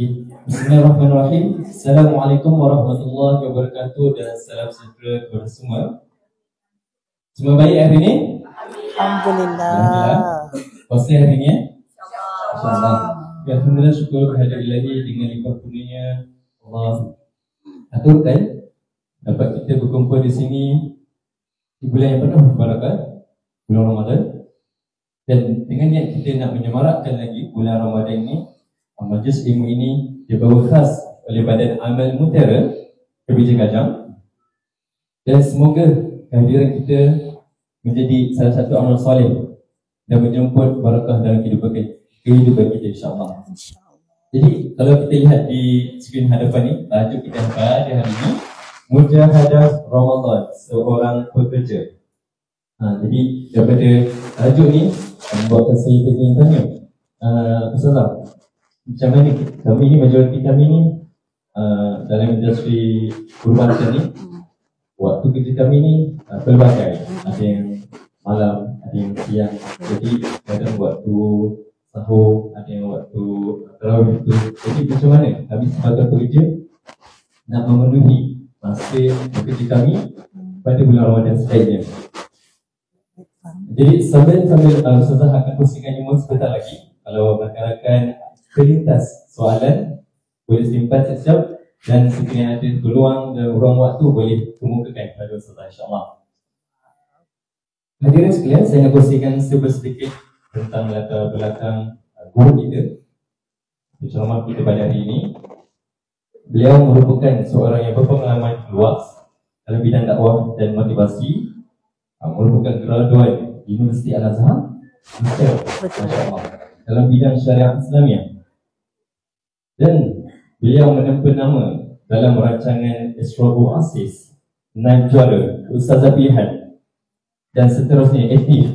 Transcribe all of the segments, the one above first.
Bismillahirrahmanirrahim. Assalamualaikum warahmatullahi wabarakatuh dan salam sejahtera kepada semua. Semua baik hari ini? Alhamdulillah. Puasa hari ini? InsyaAllah. Alhamdulillah, syukur kehadiran dengan limpah kurnia Allah aturkan dapat kita berkumpul di sini di bulan yang penuh berbarakah, bulan Ramadan. Dan dengan niat kita nak menyemarakkan lagi bulan Ramadan ini, majlis ilmu ini dibawa khas oleh Badan Amal Mutiara Terbija Kajang. Dan semoga kehadiran kita menjadi salah satu amal soleh dan menjemput barakah dalam kehidupan kita, insyaAllah. Jadi kalau kita lihat di skrin hadapan ni, tajuk kita pada hari ini, Mujahadah Ramadan, seorang pekerja. Jadi daripada tajuk ni membuatkan saya ingin tanya, Ustazah, macam mana kami ni, majoriti kami ni dalam industri perubatan ni, waktu kerja kami ni pelbagai. Ada yang malam, ada yang siang. Jadi kadang waktu sahur, ada yang waktu tarawih itu. Jadi macam mana kami sebagai pekerja nak memenuhi masa bekerja kami pada bulan Ramadan sebaiknya. Jadi sambil Ustazah akan kongsikan ilmu sebentar lagi. Kalau rakan-rakan terlintas soalan, boleh simpan sekejap, dan sekiranya ada peluang dan ruang waktu boleh kemukakan kepada Ustazah, insyaAllah. Hadirin sekalian, saya nak kongsikan sedikit tentang latar belakang guru kita, penceramah kita pada hari ini. Beliau merupakan seorang yang berpengalaman luas dalam bidang dakwah dan motivasi, merupakan graduan Universiti Al-Azhar, Masya-Allah, dalam bidang syariah Islamiah. Dan beliau menempa nama dalam rancangan Isra' Asis, naib juara, Ustazah pilihan, dan seterusnya aktif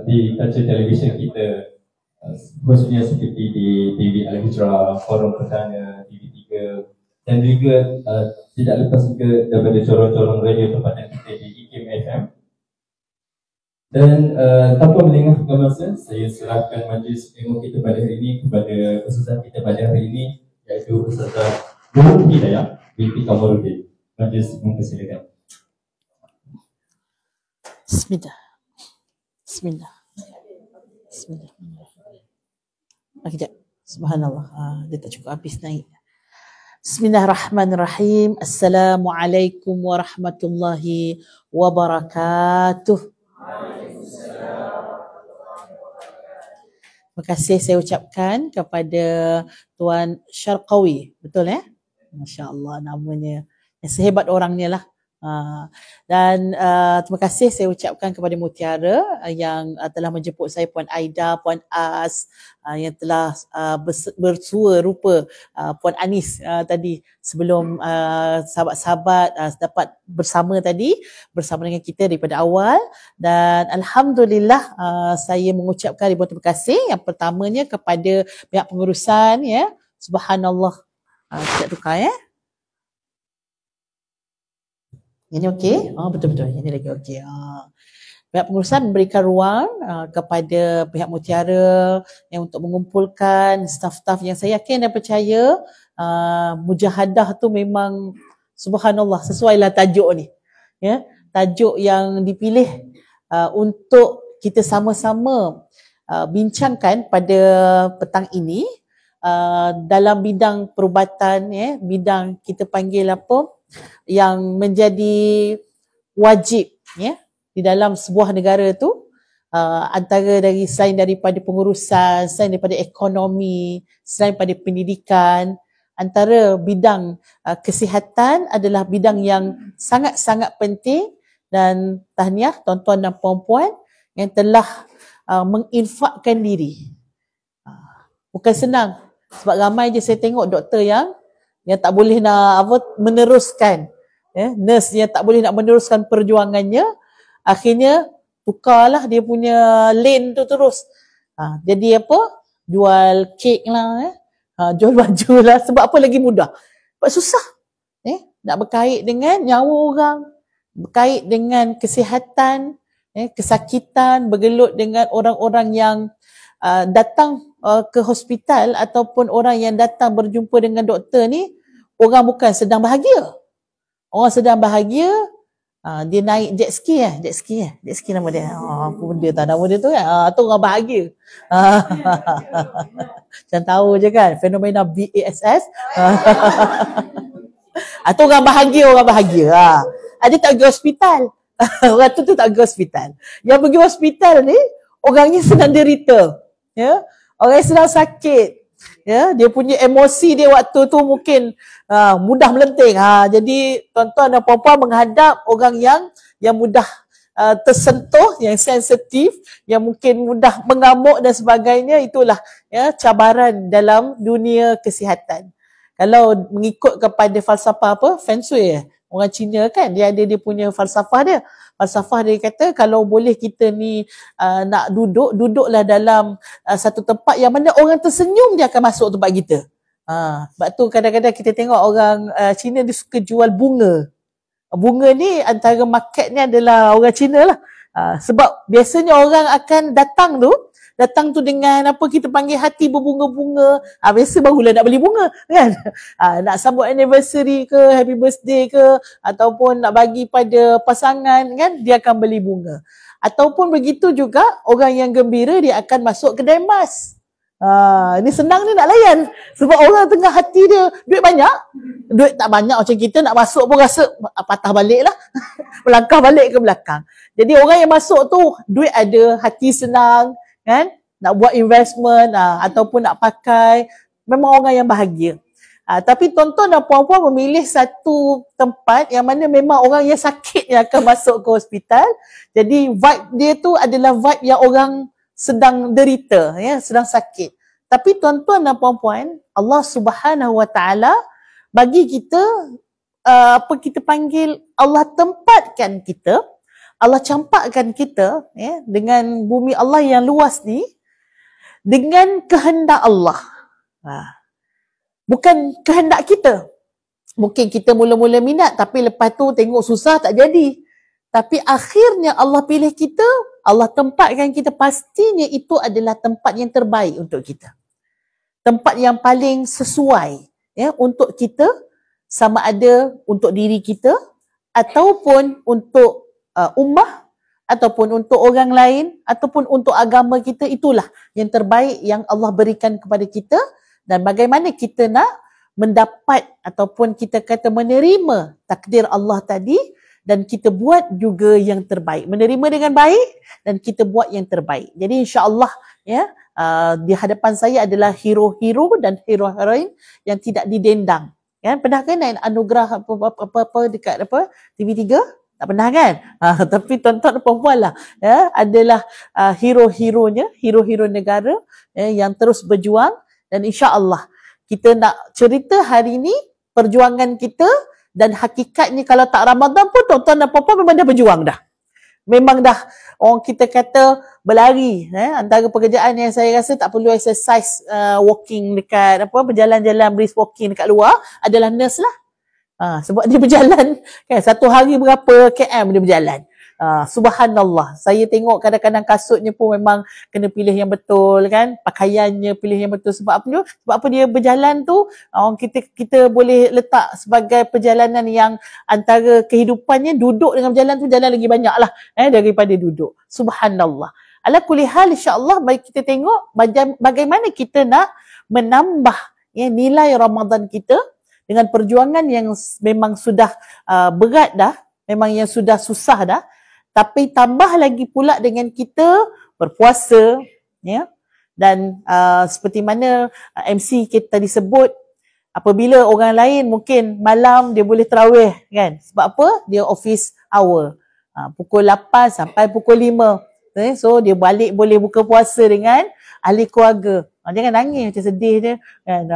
di kaca televisyen kita, khususnya seperti di TV Al-Hijrah, Forum Perdana, TV3, dan juga tidak lepas juga daripada corong-corong radio tempatan kita di IKIM FM. Dan tanpa melengahkan masa, saya serahkan majlis ilmu kita pada hari ini kepada Ustazah kita pada hari ini, iaitu Ustazah Nurul Hidayah binti Kamarudin. Majlis mempersilakan. Bismillah. Sekejap. Subhanallah. Dia tak cukup habis naik. Bismillahirrahmanirrahim. Assalamualaikum warahmatullahi wabarakatuh. Terima kasih saya ucapkan kepada Tuan Syarqawi. Betul Masya Allah namanya. Yang sehebat orangnya lah. Dan terima kasih saya ucapkan kepada Mutiara yang telah menjemput saya, Puan Aida, Puan As, yang telah bersua rupa Puan Anis tadi sebelum sahabat-sahabat dapat bersama tadi bersama dengan kita daripada awal. Dan Alhamdulillah saya mengucapkan ribuan terima kasih. Yang pertamanya kepada pihak pengurusan, Subhanallah. Tidak tukar Ini okey? Betul-betul. Ini lagi okey. Pihak pengurusan memberikan ruang kepada pihak Mutiara yang untuk mengumpulkan staf-staf yang saya yakin dan percaya mujahadah tu memang subhanallah sesuailah tajuk ni. Tajuk yang dipilih untuk kita sama-sama bincangkan pada petang ini dalam bidang perubatan, bidang kita panggil apa, yang menjadi wajib di dalam sebuah negara tu, antara dari selain daripada pengurusan, selain daripada ekonomi, selain daripada pendidikan, antara bidang kesihatan adalah bidang yang sangat-sangat penting. Dan tahniah tuan-tuan dan puan-puan yang telah menginfakkan diri. Bukan senang, sebab ramai je saya tengok doktor yang tak boleh nak meneruskan, nurse yang tak boleh nak meneruskan perjuangannya, akhirnya tukarlah dia punya lane tu terus. Jadi apa? Jual kek lah, jual baju lah. Sebab apa lagi mudah? Sebab susah. Nak berkait dengan nyawa orang, berkait dengan kesihatan, kesakitan, bergelut dengan orang-orang yang datang ke hospital ataupun orang yang datang berjumpa dengan doktor ni, orang bukan sedang bahagia. Orang sedang bahagia, dia naik jet ski jet ski nama dia. Apa benda tak nama dia tu kan. Tu orang bahagia. Macam tahu je kan, fenomena BASS. Tu orang bahagia. Dia tak pergi hospital. Orang tu tak pergi hospital. Yang pergi hospital ni, orangnya sedang derita. Ya, orang yang sedang sakit. Ya, dia punya emosi dia waktu tu mungkin mudah melenting. Jadi tuan-tuan dan puan-puan menghadap orang yang mudah tersentuh, yang sensitif, yang mungkin mudah mengamuk dan sebagainya, itulah ya cabaran dalam dunia kesihatan. Kalau mengikut kepada falsafah apa? Feng Shui orang Cina kan, dia ada dia punya falsafah dia. Falsafah dia kata kalau boleh kita ni nak duduklah dalam satu tempat yang mana orang tersenyum, dia akan masuk tempat kita. Sebab tu kadang-kadang kita tengok orang Cina dia suka jual bunga. Bunga ni antara market ni adalah orang Cina lah. Sebab biasanya orang akan datang tu dengan apa kita panggil hati berbunga-bunga. Biasa barulah nak beli bunga kan. Nak sambut anniversary ke, happy birthday ke, ataupun nak bagi pada pasangan kan, dia akan beli bunga. Ataupun begitu juga orang yang gembira, dia akan masuk kedai emas. Ni senang ni nak layan. Sebab orang tengah hati dia duit banyak. Duit tak banyak macam kita nak masuk pun rasa patah balik lah. Melangkah balik ke belakang. Jadi orang yang masuk tu duit ada, hati senang kan, nak buat investment ataupun nak pakai, memang orang yang bahagia. Tapi tuan-tuan dan puan-puan memilih satu tempat yang mana memang orang yang sakit yang akan masuk ke hospital. Jadi vibe dia tu adalah vibe yang orang sedang derita, ya, sedang sakit. Tapi tuan-tuan dan puan-puan, Allah Subhanahu Wa Taala bagi kita apa kita panggil, Allah tempatkan kita, Allah campakkan kita ya, dengan bumi Allah yang luas ni dengan kehendak Allah. Bukan kehendak kita. Mungkin kita mula-mula minat tapi lepas tu tengok susah tak jadi. Tapi akhirnya Allah pilih kita, Allah tempatkan kita, pastinya itu adalah tempat yang terbaik untuk kita. Tempat yang paling sesuai ya untuk kita, sama ada untuk diri kita ataupun untuk ummah, ataupun untuk orang lain, ataupun untuk agama kita. Itulah yang terbaik yang Allah berikan kepada kita. Dan bagaimana kita nak mendapat ataupun kita kata menerima takdir Allah tadi, dan kita buat juga yang terbaik, menerima dengan baik dan kita buat yang terbaik. Jadi insya-Allah ya, di hadapan saya adalah hero-hero dan hero-heroin yang tidak didendang. Ya, pernah kan naik anugerah apa dekat apa TV3? Tak pernah kan? Tapi tuan-tuan dan puan-puan lah ya, adalah hero-heronya, hero-hero negara yang terus berjuang. Dan insya-Allah kita nak cerita hari ni perjuangan kita, dan hakikatnya kalau tak Ramadan pun tuan-tuan dan puan-puan memang dah berjuang dah. Memang dah orang kita kata berlari. Antara pekerjaan yang saya rasa tak perlu exercise walking dekat apa, berjalan-jalan brisk walking dekat luar adalah nurse lah. Sebab dia berjalan kan, satu hari berapa km dia berjalan. Subhanallah, saya tengok kadang-kadang kasutnya pun memang kena pilih yang betul kan, pakaiannya pilih yang betul. Sebab apa? Sebab apa dia berjalan tu, kita boleh letak sebagai perjalanan yang antara kehidupannya duduk dengan berjalan tu, jalan lagi banyak lah daripada duduk. Subhanallah. Ala kulli hal, insya-Allah mari kita tengok bagaimana kita nak menambah nilai Ramadan kita dengan perjuangan yang memang sudah berat dah, memang yang sudah susah dah, tapi tambah lagi pula dengan kita berpuasa ya. Dan seperti mana MC kita tadi sebut, apabila orang lain mungkin malam dia boleh tarawih kan, sebab apa? Dia office hour, pukul 8 sampai pukul 5. So dia balik boleh buka puasa dengan ahli keluarga. Jangan nangis macam sedih dia kan.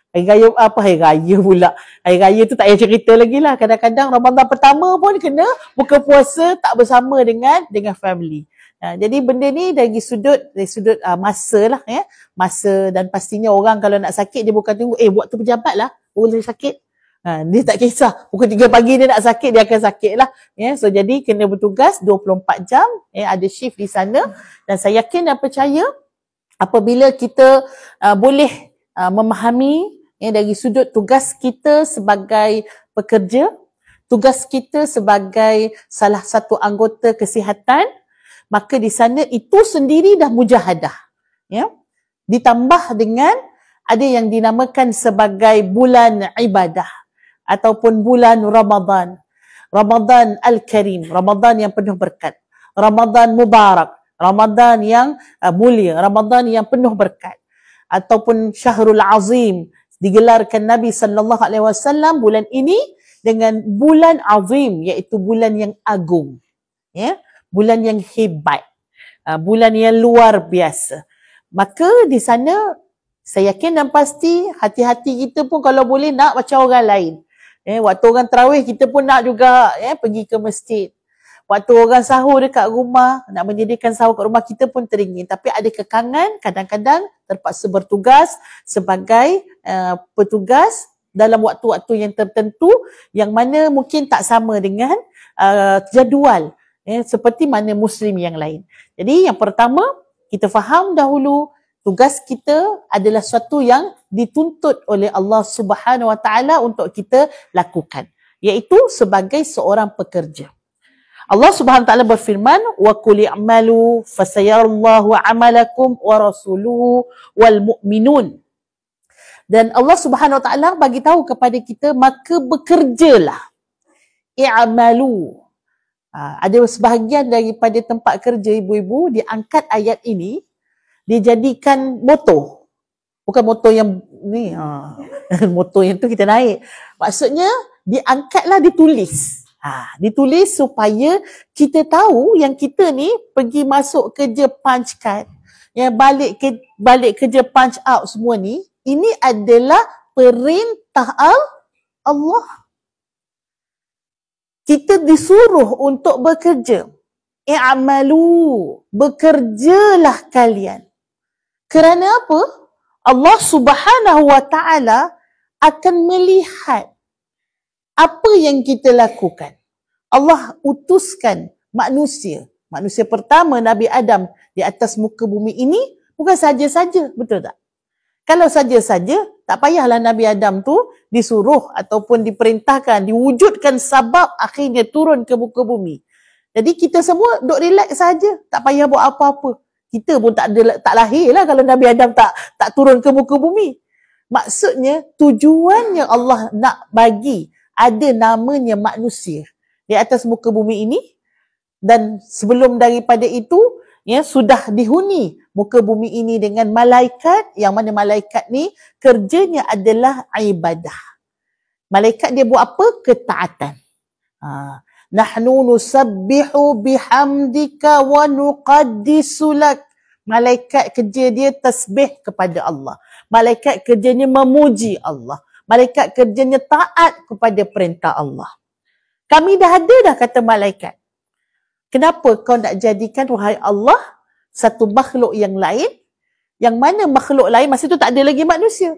Hari raya hari raya pula. Hari raya tu tak payah cerita lagi lah. Kadang-kadang Ramadan pertama pun kena buka puasa tak bersama dengan family. Jadi benda ni dari sudut masa lah ya. Masa, dan pastinya orang kalau nak sakit dia bukan tunggu waktu pejabat lah boleh sakit. Dia tak kisah. Pukul 3 pagi dia nak sakit, dia akan sakit lah. So jadi kena bertugas 24 jam. Ada shift di sana. Dan saya yakin dan percaya Apabila kita boleh memahami dari sudut tugas kita sebagai pekerja, tugas kita sebagai salah satu anggota kesihatan, maka di sana itu sendiri dah mujahadah. Ya. Ditambah dengan ada yang dinamakan sebagai bulan ibadah ataupun bulan Ramadan. Ramadan Al-Karim, Ramadan yang penuh berkat. Ramadan Mubarak, Ramadan yang mulia, Ramadan yang penuh berkat. Ataupun Syahrul Azim, digelarkan Nabi SAW bulan ini dengan bulan azim, iaitu bulan yang agung. Ya, bulan yang hebat. Bulan yang luar biasa. Maka di sana saya yakin dan pasti hati-hati kita pun kalau boleh nak macam orang lain. Waktu orang tarawih kita pun nak juga pergi ke masjid. Waktu orang sahur dekat rumah, nak menyediakan sahur kat rumah, kita pun teringin. Tapi ada kekangan, kadang-kadang terpaksa bertugas sebagai petugas dalam waktu-waktu yang tertentu yang mana mungkin tak sama dengan jadual seperti mana Muslim yang lain. Jadi yang pertama, kita faham dahulu tugas kita adalah sesuatu yang dituntut oleh Allah Subhanahu Wa Taala untuk kita lakukan, iaitu sebagai seorang pekerja. Allah Subhanahu Wa Taala berfirman, wa qul i'malu fasayarallahu 'amalakum wa rasuluhu wal mu'minun. Dan Allah Subhanahu Wa Taala bagi tahu kepada kita, maka bekerjalah. I'malu. Ada sebahagian daripada tempat kerja ibu-ibu diangkat ayat ini dijadikan moto. Bukan moto yang ni, moto yang tu kita naik. Maksudnya diangkatlah, ditulis. Ditulis supaya kita tahu yang kita ni pergi masuk kerja punch card, yang balik kerja punch out semua ni, ini adalah perintah Allah. Kita disuruh untuk bekerja. I'malu, bekerjalah kalian. Kerana apa? Allah Subhanahu Wa Taala akan melihat apa yang kita lakukan. Allah utuskan manusia. Manusia pertama, Nabi Adam, di atas muka bumi ini bukan saja-saja, betul tak? Kalau saja-saja, tak payahlah Nabi Adam tu disuruh ataupun diperintahkan, diwujudkan sebab akhirnya turun ke muka bumi. Jadi kita semua duk relax saja, tak payah buat apa-apa. Kita pun tak lahir lah kalau Nabi Adam tak turun ke muka bumi. Maksudnya tujuan yang Allah nak bagi ada namanya manusia di atas muka bumi ini, dan sebelum daripada itu sudah dihuni muka bumi ini dengan malaikat, yang mana malaikat ni kerjanya adalah ibadah. Malaikat dia buat apa? Ketaatan. Nahnu nusabbihu bihamdika wa nuqaddisu lak. Malaikat kerja dia tasbih kepada Allah. Malaikat kerjanya memuji Allah. Malaikat kerjanya taat kepada perintah Allah. Kami dah ada dah kata malaikat. Kenapa kau nak jadikan, wahai Allah, satu makhluk yang lain, yang mana makhluk lain masa tu tak ada lagi manusia.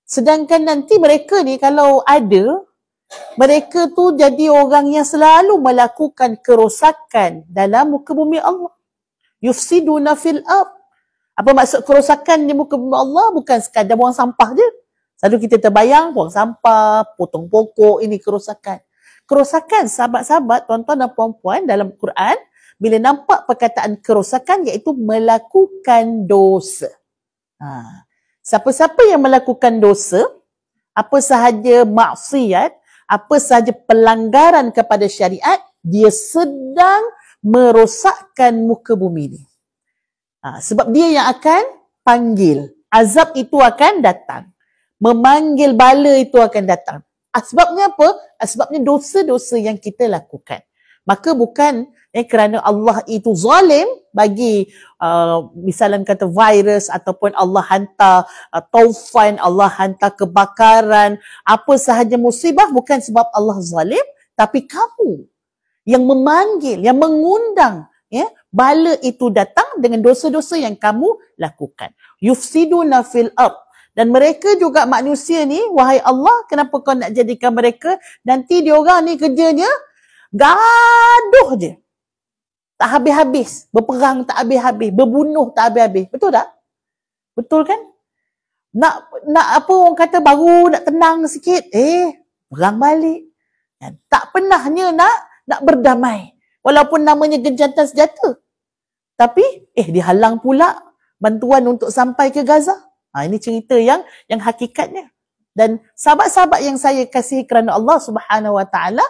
Sedangkan nanti mereka ni kalau ada, mereka tu jadi orang yang selalu melakukan kerosakan dalam muka bumi Allah. Yufsiduna fil ard. Apa maksud kerosakan di muka bumi Allah? Bukan sekadar buang sampah je. Selalu kita terbayang buang sampah, potong pokok, ini kerosakan. Kerosakan, sahabat-sahabat, tuan-tuan dan puan-puan, dalam Quran, bila nampak perkataan kerosakan, iaitu melakukan dosa. Siapa-siapa yang melakukan dosa, apa sahaja maksiat, apa sahaja pelanggaran kepada syariat, dia sedang merosakkan muka bumi ni. Sebab dia yang akan panggil. Azab itu akan datang. Memanggil bala itu akan datang. Sebabnya apa? Sebabnya dosa-dosa yang kita lakukan. Maka bukan kerana Allah itu zalim bagi misalnya kata virus, ataupun Allah hantar taufan, Allah hantar kebakaran, apa sahaja musibah, bukan sebab Allah zalim, tapi kamu yang memanggil, yang mengundang bala itu datang dengan dosa-dosa yang kamu lakukan. Yufsiduna fil ard. Dan mereka juga manusia ni, wahai Allah, kenapa kau nak jadikan mereka, nanti diorang ni kerjanya gaduh je. Tak habis-habis. Berperang tak habis-habis. Berbunuh tak habis-habis. Betul tak? Betul kan? Nak apa orang kata baru nak tenang sikit, perang balik. Tak pernahnya nak berdamai. Walaupun namanya gencatan senjata. Tapi dihalang pula bantuan untuk sampai ke Gaza. Ini cerita yang hakikatnya. Dan sahabat-sahabat yang saya kasihi kerana Allah Subhanahu Wa Taala,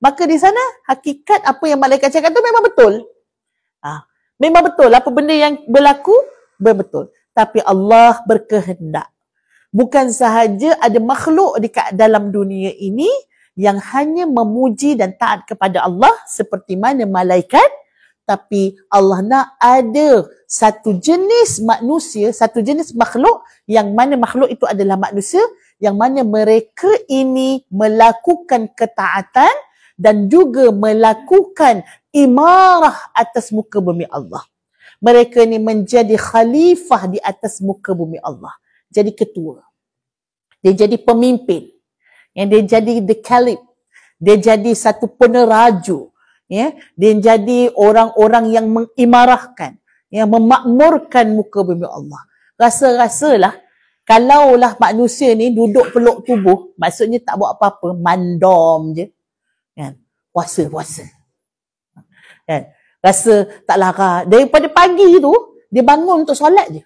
maka di sana hakikat apa yang malaikat cakap tu memang betul. Memang betul apa benda yang berlaku betul. Tapi Allah berkehendak. Bukan sahaja ada makhluk di dalam dunia ini yang hanya memuji dan taat kepada Allah seperti mana malaikat, tapi Allah nak ada satu jenis manusia, satu jenis makhluk yang mana makhluk itu adalah manusia, yang mana mereka ini melakukan ketaatan dan juga melakukan imarah atas muka bumi Allah. Mereka ni menjadi khalifah di atas muka bumi Allah. Jadi ketua. Dia jadi pemimpin. Dia jadi the caliph. Dia jadi satu peneraju. Dia jadi orang-orang yang mengimarahkan, yang memakmurkan muka bumi Allah. Rasa-rasalah kalaulah manusia ni duduk peluk tubuh, maksudnya tak buat apa-apa, mandom je. Puasa. Rasa tak larat. Daripada pagi tu, dia bangun untuk solat je.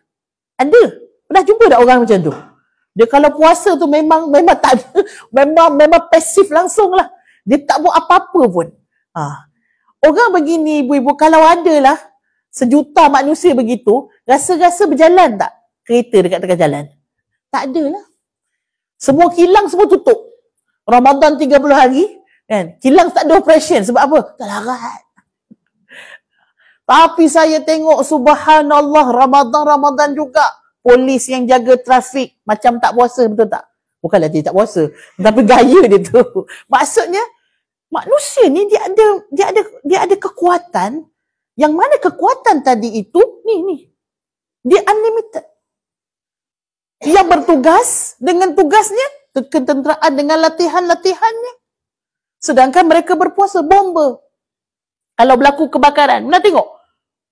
Ada. Pernah jumpa tak orang macam tu? Dia kalau puasa tu memang tak ada. Memang pasif langsung lah. Dia tak buat apa-apa pun. Orang begini ibu-ibu, kalau adalah sejuta manusia begitu, rasa-rasa berjalan tak kereta dekat tengah jalan? Tak ada lah. Semua kilang semua tutup. Ramadan 30 hari, kan? Kilang tak ada operation. Sebab apa? Tak larat. Tapi saya tengok subhanallah, Ramadan juga polis yang jaga trafik macam tak puasa, betul tak? Bukanlah dia tak puasa, tapi gaya dia tu. Maksudnya manusia ni dia ada kekuatan yang mana kekuatan tadi itu ni dia unlimited. Dia bertugas dengan tugasnya, ketenteraan dengan latihan-latihannya. Sedangkan mereka berpuasa bomba. Kalau berlaku kebakaran, mana tengok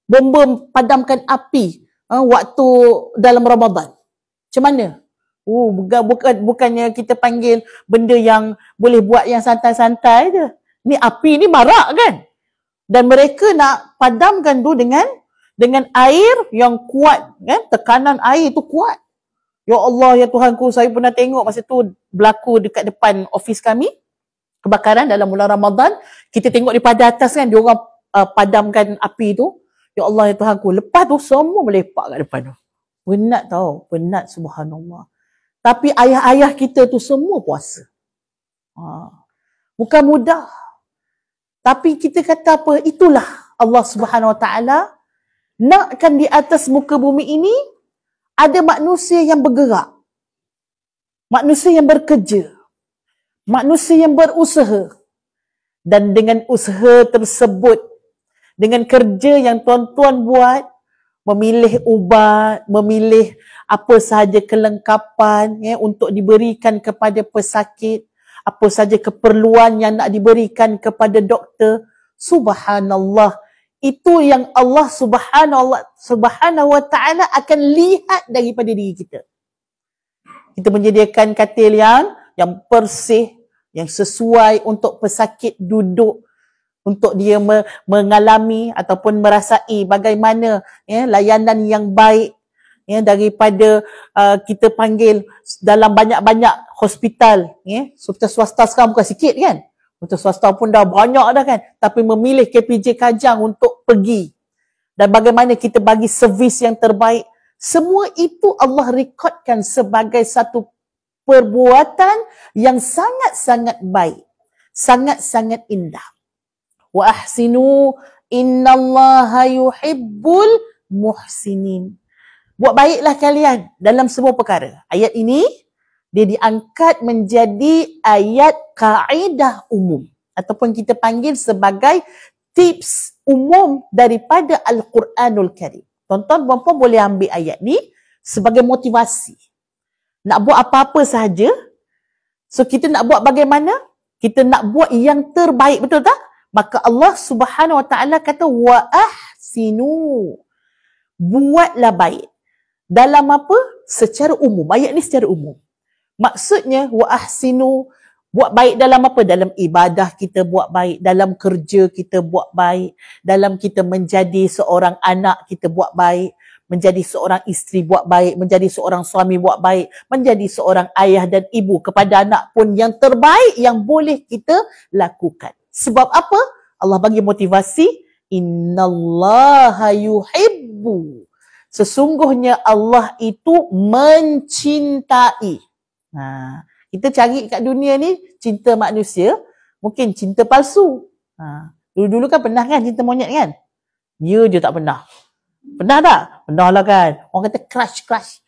bomba padamkan api waktu dalam Ramadan. Macam mana? Bukannya kita panggil benda yang boleh buat yang santai-santai je. Ni api ni marak kan? Dan mereka nak padamkan tu dengan air yang kuat, kan? Tekanan air tu kuat. Ya Allah, ya Tuhanku, saya pernah tengok masa tu berlaku dekat depan ofis kami, kebakaran dalam bulan Ramadan. Kita tengok daripada atas kan, dia orang padamkan api tu. Ya Allah, ya Tuhanku, lepas tu semua melepak kat depan tu. Penat tau, penat, subhanallah. Tapi ayah-ayah kita tu semua puasa. Bukan mudah. Tapi kita kata apa? Itulah Allah Subhanahu Wa Taala nakkan di atas muka bumi ini ada manusia yang bergerak. Manusia yang bekerja. Manusia yang berusaha. Dan dengan usaha tersebut, dengan kerja yang tuan-tuan buat, memilih ubat, memilih apa sahaja kelengkapan untuk diberikan kepada pesakit, apa sahaja keperluan yang nak diberikan kepada doktor. Subhanallah, itu yang Allah Subhanahu Wa Taala akan lihat daripada diri kita. Kita menyediakan katil yang bersih, yang sesuai untuk pesakit duduk, untuk dia mengalami ataupun merasai bagaimana layanan yang baik daripada kita panggil dalam banyak-banyak hospital. Hospital swasta sekarang bukan sikit kan? Hospital swasta pun dah banyak dah kan? Tapi memilih KPJ Kajang untuk pergi. Dan bagaimana kita bagi servis yang terbaik. Semua itu Allah rekodkan sebagai satu perbuatan yang sangat-sangat baik. Sangat-sangat indah. Wa ahsinu innallaha yuhibbul muhsinin. Buat baiklah kalian dalam semua perkara. Ayat ini dia diangkat menjadi ayat kaedah umum ataupun kita panggil sebagai tips umum daripada Al-Quranul Karim. Tuan-tuan puan-puan boleh ambil ayat ni sebagai motivasi. Nak buat apa-apa sahaja. So kita nak buat bagaimana? Kita nak buat yang terbaik, betul tak? Maka Allah Subhanahu Wa Taala kata wa ahsinu. Buatlah baik. dalam apa? Secara umum. Ayat ni secara umum. Maksudnya wa ahsinu, buat baik dalam apa? Dalam ibadah kita buat baik, dalam kerja kita buat baik, dalam kita menjadi seorang anak kita buat baik, menjadi seorang isteri buat baik, menjadi seorang suami buat baik, menjadi seorang ayah dan ibu kepada anak pun yang terbaik yang boleh kita lakukan. Sebab apa? Allah bagi motivasi, innallaha yuhibbu. Sesungguhnya Allah itu mencintai. Kita cari kat dunia ni cinta manusia, mungkin cinta palsu. Dulu-dulu kan pernah kan cinta monyet kan? Ya je tak pernah. Pernah tak? Pernah lah kan. Orang kata crush.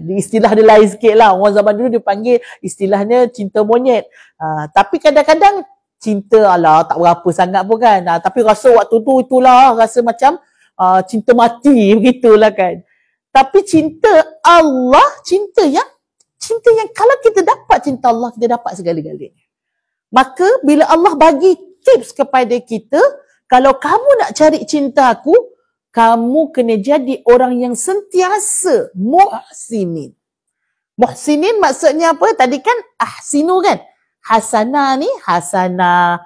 Istilah dia lain sikit lah. Orang zaman dulu dia panggil istilahnya cinta monyet. Tapi kadang-kadang cinta alah tak berapa sangat pun kan. Tapi rasa waktu tu itulah rasa macam cinta mati begitulah kan. Tapi cinta Allah, cinta yang kalau kita dapat cinta Allah, kita dapat segala-galanya. Maka bila Allah bagi tips kepada kita, kalau kamu nak cari cinta aku, kamu kena jadi orang yang sentiasa muhsinin. Muhsinin maksudnya apa? Tadi kan ahsinu kan? Hasanah ni, hasanah,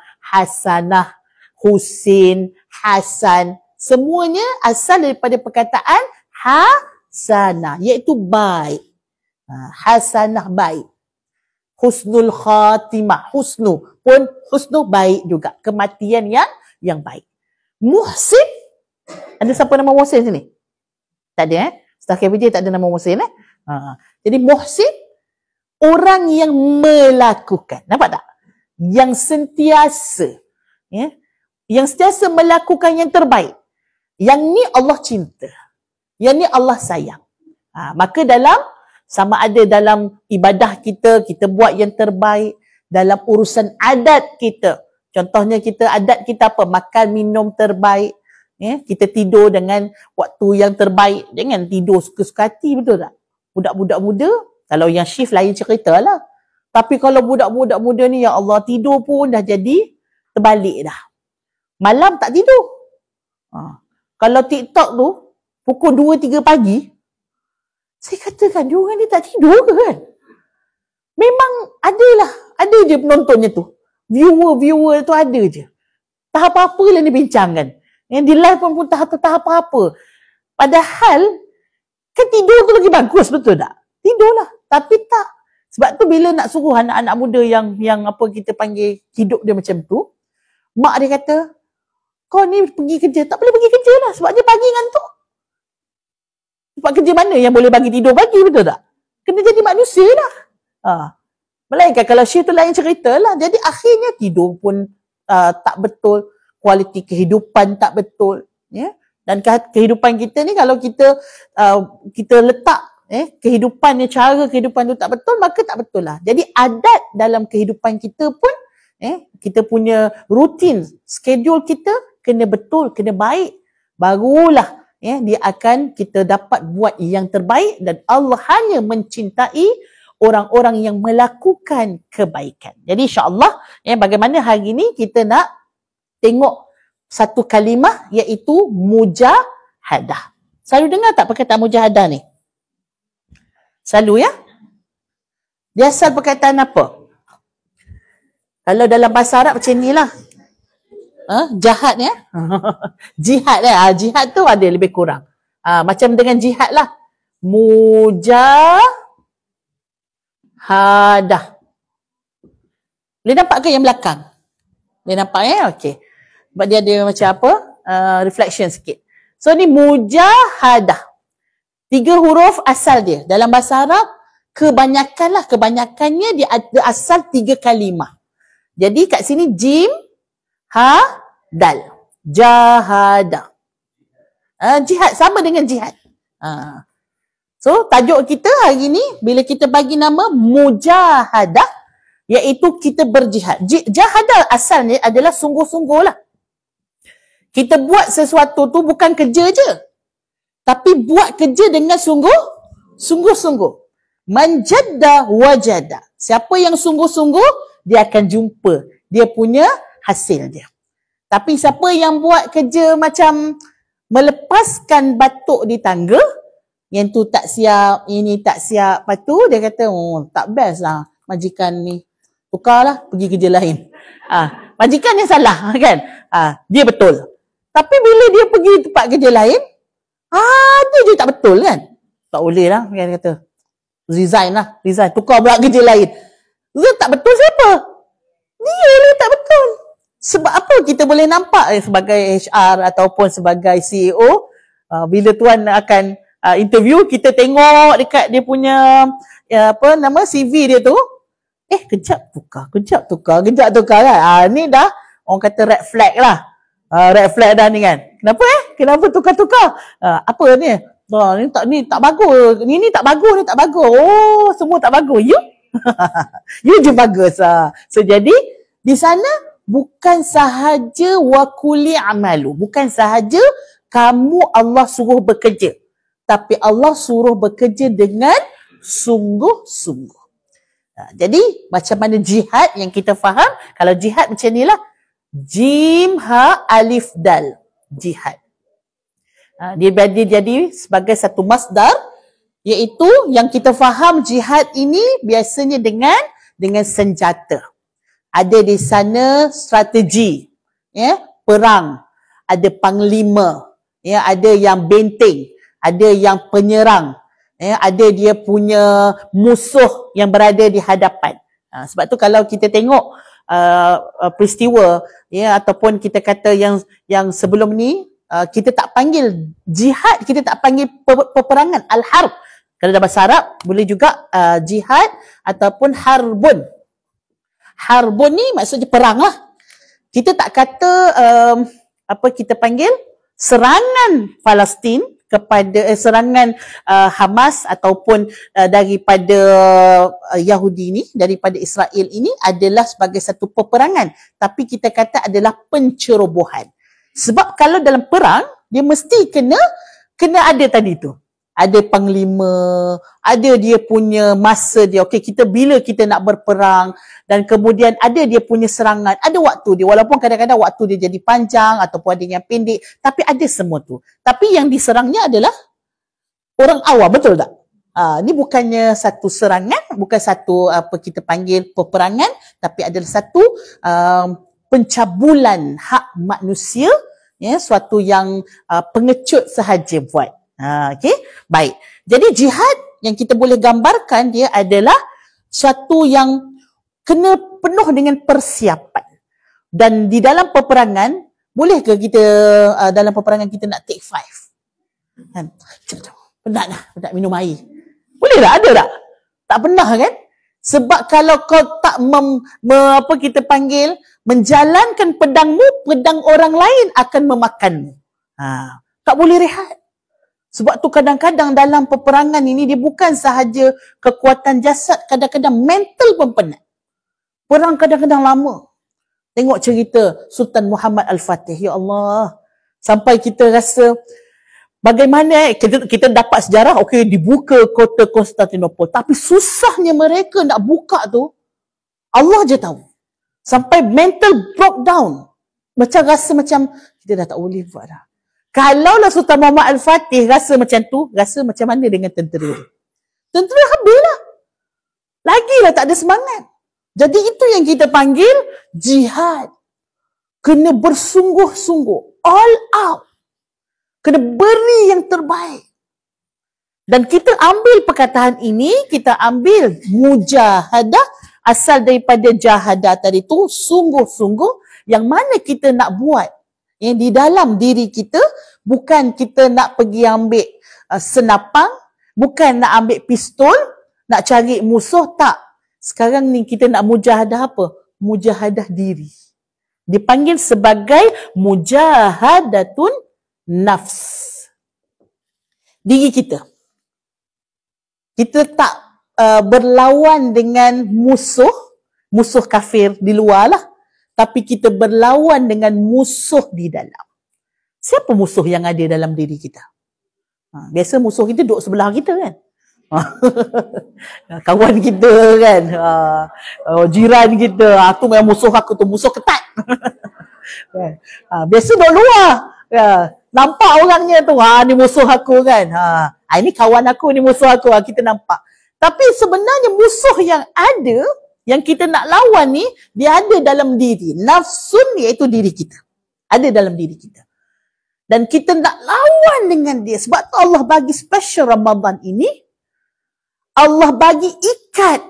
Husin, Hasan. Semuanya asal daripada perkataan hasanah, iaitu baik. Hasanah baik. Husnul khatimah, husnu pun husnu baik juga, kematian yang baik. Muhsin, ada siapa nama Muhsin sini? Tak ada Ustaz KPJ tak ada nama Muhsin Jadi muhsin, orang yang melakukan, nampak tak? Yang sentiasa yang sentiasa melakukan yang terbaik. Yang ni Allah cinta, yang ni Allah sayang. Maka sama ada dalam ibadah kita buat yang terbaik, dalam urusan adat kita. Contohnya adat kita apa? Makan, minum terbaik. Kita tidur dengan waktu yang terbaik. Jangan tidur suka-suka hati, betul tak? Budak-budak muda, kalau yang shift lain cerita lah. Tapi kalau budak-budak muda ni, ya Allah, tidur pun dah jadi terbalik dah. Malam tak tidur. Kalau TikTok tu, pukul 2-3 pagi, saya katakan, diorang ni tak tidur ke kan? Memang ada je penontonnya tu. Viewer tu ada je. Tak apa-apa lah ni bincangkan. Yang di live pun tak apa-apa. Padahal, kan tidur tu lagi bagus, betul tak? Tidurlah. Tapi tak. Sebab tu bila nak suruh anak-anak muda yang apa kita panggil hidup dia macam tu, mak dia kata, kau ni pergi kerja. Tak boleh pergi kerja lah. Sebab dia pagi ngantuk. Sebab kerja mana yang boleh bagi tidur pagi, betul tak? Kena jadi manusia lah. Melainkan kalau shift tu lain cerita lah. Jadi akhirnya tidur pun tak betul. Kualiti kehidupan tak betul. Dan kehidupan kita ni kalau kita letak kehidupan ni, cara kehidupan tu tak betul, maka tak betul lah. Jadi adat dalam kehidupan kita pun, kita punya rutin, schedule kita kena betul, kena baik. Barulah dia akan kita dapat buat yang terbaik, dan Allah hanya mencintai orang-orang yang melakukan kebaikan. Jadi insya-Allah bagaimana hari ini kita nak tengok satu kalimah, iaitu mujahadah. Selalu dengar tak perkataan mujahadah ni? Selalu ya? Dia asal perkataan apa? Kalau dalam bahasa Arab macam ni lah. Jahat ya? Jihad lah. Jihad tu ada lebih kurang. Macam dengan jihad lah. Mujahadah. Boleh nampak ke yang belakang? Boleh nampak Okey. Sebab dia ada macam apa? Reflection sikit. So ni mujahadah. 3 huruf asal dia. Dalam bahasa Arab, kebanyakannya dia ada asal 3 kalimah. Jadi kat sini jim, dal. Jahada. Jihad sama dengan jihad. So tajuk kita hari ni bila kita bagi nama mujahadah, iaitu kita berjihad. Jahadah asalnya adalah sungguh-sungguh lah. Kita buat sesuatu tu bukan kerja je, tapi buat kerja dengan sungguh-sungguh. Manjadda wajada. Siapa yang sungguh-sungguh, dia akan jumpa dia punya hasil dia. Tapi siapa yang buat kerja macam melepaskan batuk di tangga, Yang tu tak siap, ini tak siap. Lepas tu dia kata, oh tak best lah majikan ni. Tukarlah, pergi kerja lain. Majikan yang salah kan? Dia betul. Tapi bila dia pergi tempat kerja lain, dia je tak betul kan? Tak boleh lah, dia kata. Resign. Tukar pula kerja lain. Dia tak betul siapa? Dia lah tak betul. Sebab apa kita boleh nampak sebagai HR ataupun sebagai CEO, bila tuan akan interview, kita tengok dekat dia punya CV dia tu, kejap tukar kan. Ni dah orang kata red flag lah. Red flag dah ni kan. Kenapa tukar-tukar? Apa ni? Ni tak bagus. Ni tak bagus. Oh, semua tak bagus. You je bagus. So jadi di sana bukan sahaja wakuli amalu, bukan sahaja kamu Allah suruh bekerja, tapi Allah suruh bekerja dengan sungguh-sungguh. Jadi macam mana jihad yang kita faham? Kalau jihad macam ni lah, jim ha alif dal, jihad. Dia jadi sebagai satu masdar, iaitu yang kita faham jihad ini biasanya dengan senjata. Ada di sana strategi, perang, ada panglima, ada yang benteng, ada yang penyerang, ada dia punya musuh yang berada di hadapan. Sebab tu kalau kita tengok peristiwa, ataupun kita kata yang sebelum ni, kita tak panggil jihad, kita tak panggil peperangan, al-harb. Kalau dalam bahasa Arab boleh juga jihad ataupun harbun. Harbun ni maksudnya perang lah. Kita tak kata kita panggil serangan Palestin kepada serangan Hamas ataupun daripada Yahudi ni, daripada Israel ini adalah sebagai satu peperangan, tapi kita kata adalah pencerobohan. Sebab kalau dalam perang dia mesti kena ada tadi tu. Ada panglima, ada dia punya masa dia. Okey, bila kita nak berperang, dan kemudian ada dia punya serangan, ada waktu dia. Walaupun kadang-kadang waktu dia jadi panjang ataupun ada yang pendek, tapi ada semua tu. Tapi yang diserangnya adalah orang awam, betul tak? Ni bukannya satu serangan, bukan satu kita panggil peperangan, tapi adalah satu pencabulan hak manusia, suatu yang pengecut sahaja buat. Okey, baik. Jadi jihad yang kita boleh gambarkan dia adalah suatu yang kena penuh dengan persiapan. Dan di dalam peperangan, boleh ke kita dalam peperangan kita nak take 5? Kan? Penat minum air. Boleh tak? Ada tak? Tak pernah kan? Sebab kalau kau tak kita panggil menjalankan pedangmu, pedang orang lain akan memakanmu. Tak boleh rehat. Sebab tu kadang-kadang dalam peperangan ini dia bukan sahaja kekuatan jasad, kadang-kadang mental pun penat. Perang kadang-kadang lama. Tengok cerita Sultan Muhammad Al-Fatih, ya Allah. Sampai kita rasa bagaimana kita dapat sejarah, okey dibuka kota Konstantinopel, tapi susahnya mereka nak buka tu Allah je tahu. Sampai mental broke down. Macam rasa macam kita dah tak boleh buat dah. Kalaulah Sultan Muhammad Al-Fatih rasa macam tu, rasa macam mana dengan tentera? Tentera habislah. Lagilah tak ada semangat. Jadi itu yang kita panggil jihad. Kena bersungguh-sungguh. All out. Kena beri yang terbaik. Dan kita ambil perkataan ini, kita ambil mujahadah, asal daripada jahadah tadi tu, sungguh-sungguh, yang mana kita nak buat. Yang di dalam diri kita, bukan kita nak pergi ambil senapang, bukan nak ambil pistol, nak cari musuh, tak. Sekarang ni kita nak mujahadah apa? Mujahadah diri. Dipanggil sebagai mujahadatun nafs. Diri kita. Kita tak berlawan dengan musuh kafir di luar lah. Tapi kita berlawan dengan musuh di dalam. Siapa musuh yang ada dalam diri kita? Biasa musuh kita duduk sebelah kita kan? Kawan kita kan? Jiran kita. Tu memang musuh aku tu, musuh ketat. Biasa duduk luar. Nampak orangnya tu, ni musuh aku kan. Ini kawan aku, ni musuh aku, kita nampak. Tapi sebenarnya musuh yang ada, yang kita nak lawan ni, dia ada dalam diri. Nafsun iaitu diri kita. Ada dalam diri kita. Dan kita nak lawan dengan dia. Sebab tu Allah bagi special Ramadan ini, Allah bagi ikat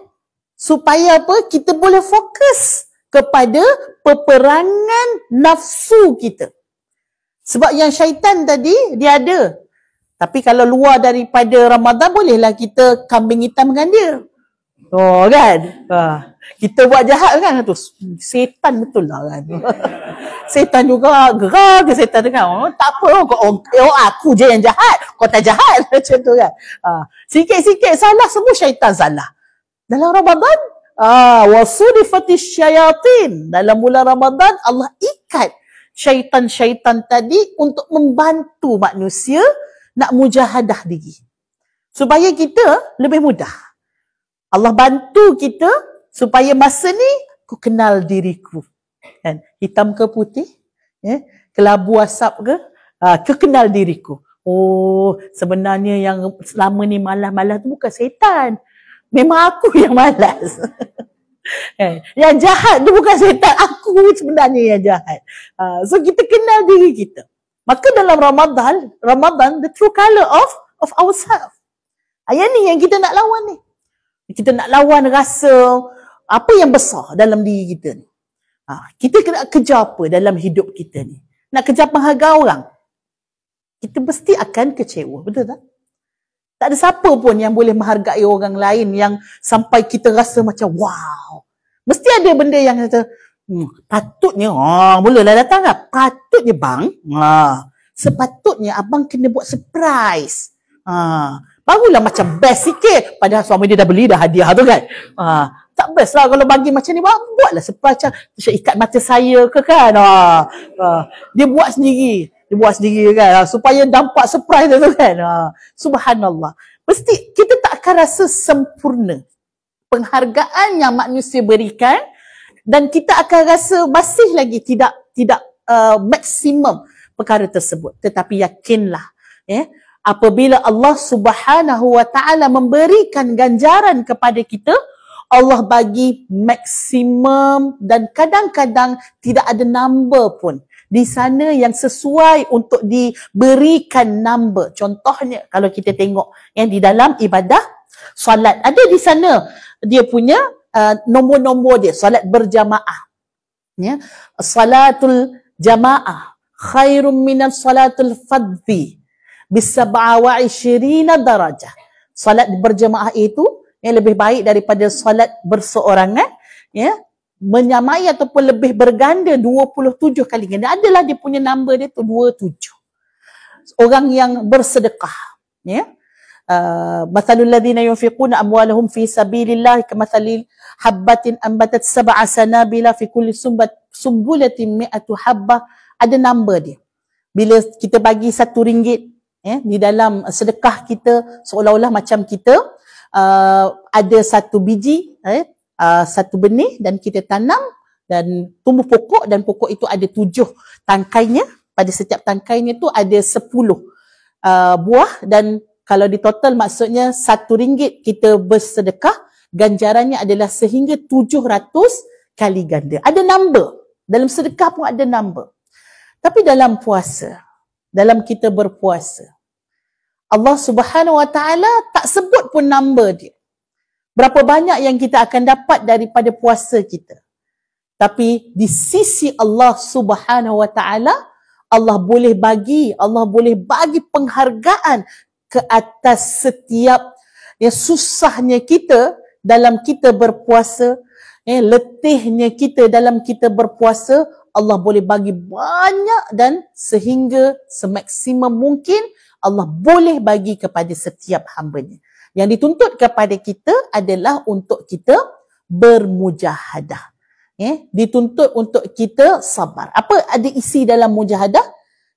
supaya apa? Kita boleh fokus kepada peperangan nafsu kita. Sebab yang syaitan tadi, dia ada. Tapi kalau luar daripada Ramadan, bolehlah kita kambing hitam dengan dia. Oh kan? Kita buat jahat kan? Tu setan betul lah kan? Setan juga, gerak ke setan kan? Tak apa, aku je yang jahat. Kau tak jahat. Macam tu kan? Sikit-sikit salah, semua syaitan salah. Dalam Ramadan, wasudifatis syayatin. Dalam bulan Ramadan, Allah ikat syaitan-syaitan tadi untuk membantu manusia nak mujahadah diri. Supaya kita lebih mudah. Allah bantu kita supaya masa ni aku kenal diriku. Kan? Hitam ke putih? Kelabu asap ke? Aku kenal diriku. Oh, sebenarnya yang selama ni malas-malas tu bukan setan. Memang aku yang malas. Yang jahat tu bukan setan, aku sebenarnya yang jahat. So kita kenal diri kita. Maka dalam Ramadan, the true color of ourselves. Yang ni yang kita nak lawan ni. Kita nak lawan rasa apa yang besar dalam diri kita ni. Kita nak kejar apa dalam hidup kita ni? Nak kejar penghargaan orang. Kita mesti akan kecewa, betul tak? Tak ada siapa pun yang boleh menghargai orang lain yang sampai kita rasa macam wow. Mesti ada benda yang kata, patutnya, mulalah datang lah. Patutnya bang, sepatutnya abang kena buat surprise. Barulah macam best sikit. Padahal suami dia dah beli dah hadiah tu kan. Tak best lah kalau bagi macam ni. Buatlah surprise macam ikat mata saya ke kan. Dia buat sendiri. Kan. Supaya nampak surprise tu kan. Subhanallah. Mesti kita tak akan rasa sempurna. Penghargaan yang manusia berikan. Dan kita akan rasa masih lagi tidak maksimum perkara tersebut. Tetapi yakinlah. Apabila Allah Subhanahu wa ta'ala memberikan ganjaran kepada kita, Allah bagi maksimum dan kadang-kadang tidak ada number pun di sana yang sesuai untuk diberikan number. Contohnya kalau kita tengok yang di dalam ibadah solat, ada di sana dia punya nombor-nombor dia, solat berjamaah. Salatul jamaah khairum minan salatul fadhi bi-27 darajah. Solat berjamaah itu yang lebih baik daripada solat berseorangan, menyamai ataupun lebih berganda 27 kali ganda. Adalah dia punya number dia tu 27. Orang yang bersedekah, mathalul ladzina yunfiquna amwalahum fi sabilillah kamathali habbatin ambatat sab'a sanabila fi kulli sumbulatin mi'atu habbah. Ada number dia. Bila kita bagi RM1 di dalam sedekah kita, seolah-olah macam kita ada satu biji, satu benih dan kita tanam dan tumbuh pokok, dan pokok itu ada 7 tangkainya. Pada setiap tangkainya tu ada 10 buah, dan kalau di total maksudnya RM1 kita bersedekah, ganjarannya adalah sehingga 700 kali ganda. Ada number. Dalam sedekah pun ada number. Tapi dalam puasa, dalam kita berpuasa, Allah Subhanahu wa ta'ala tak sebut pun number dia. Berapa banyak yang kita akan dapat daripada puasa kita. Tapi di sisi Allah Subhanahu wa ta'ala, Allah boleh bagi penghargaan ke atas setiap susahnya kita dalam kita berpuasa, letihnya kita dalam kita berpuasa. Allah boleh bagi banyak dan sehingga semaksimum mungkin Allah boleh bagi kepada setiap hamba-Nya. Yang dituntut kepada kita adalah untuk kita bermujahadah. Dituntut untuk kita sabar. Apa ada isi dalam mujahadah?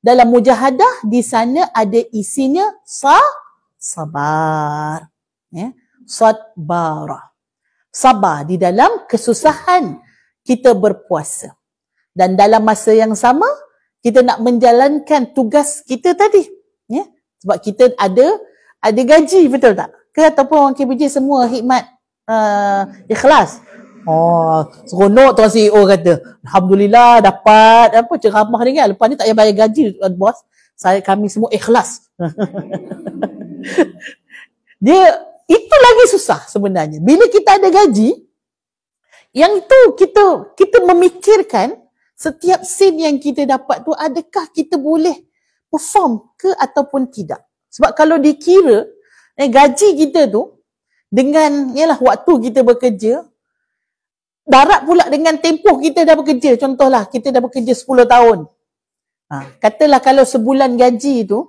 Dalam mujahadah di sana ada isinya sabar. Sabara. Sabar di dalam kesusahan kita berpuasa. Dan dalam masa yang sama, kita nak menjalankan tugas kita tadi. Ya? Sebab kita ada gaji, betul tak? Ke ataupun orang KBJ semua hikmat ikhlas. Oh, seronok tuan CEO kata, alhamdulillah dapat apa ceramah ni kan. Lepas ni tak payah bayar gaji bos. Kami semua ikhlas. Dia itu lagi susah sebenarnya. Bila kita ada gaji, yang itu kita memikirkan setiap scene yang kita dapat tu, adakah kita boleh perform ke ataupun tidak. Sebab kalau dikira gaji kita tu dengan yalah waktu kita bekerja, darat pula dengan tempoh kita dah bekerja. Contohlah kita dah bekerja 10 tahun. Katalah kalau sebulan gaji tu,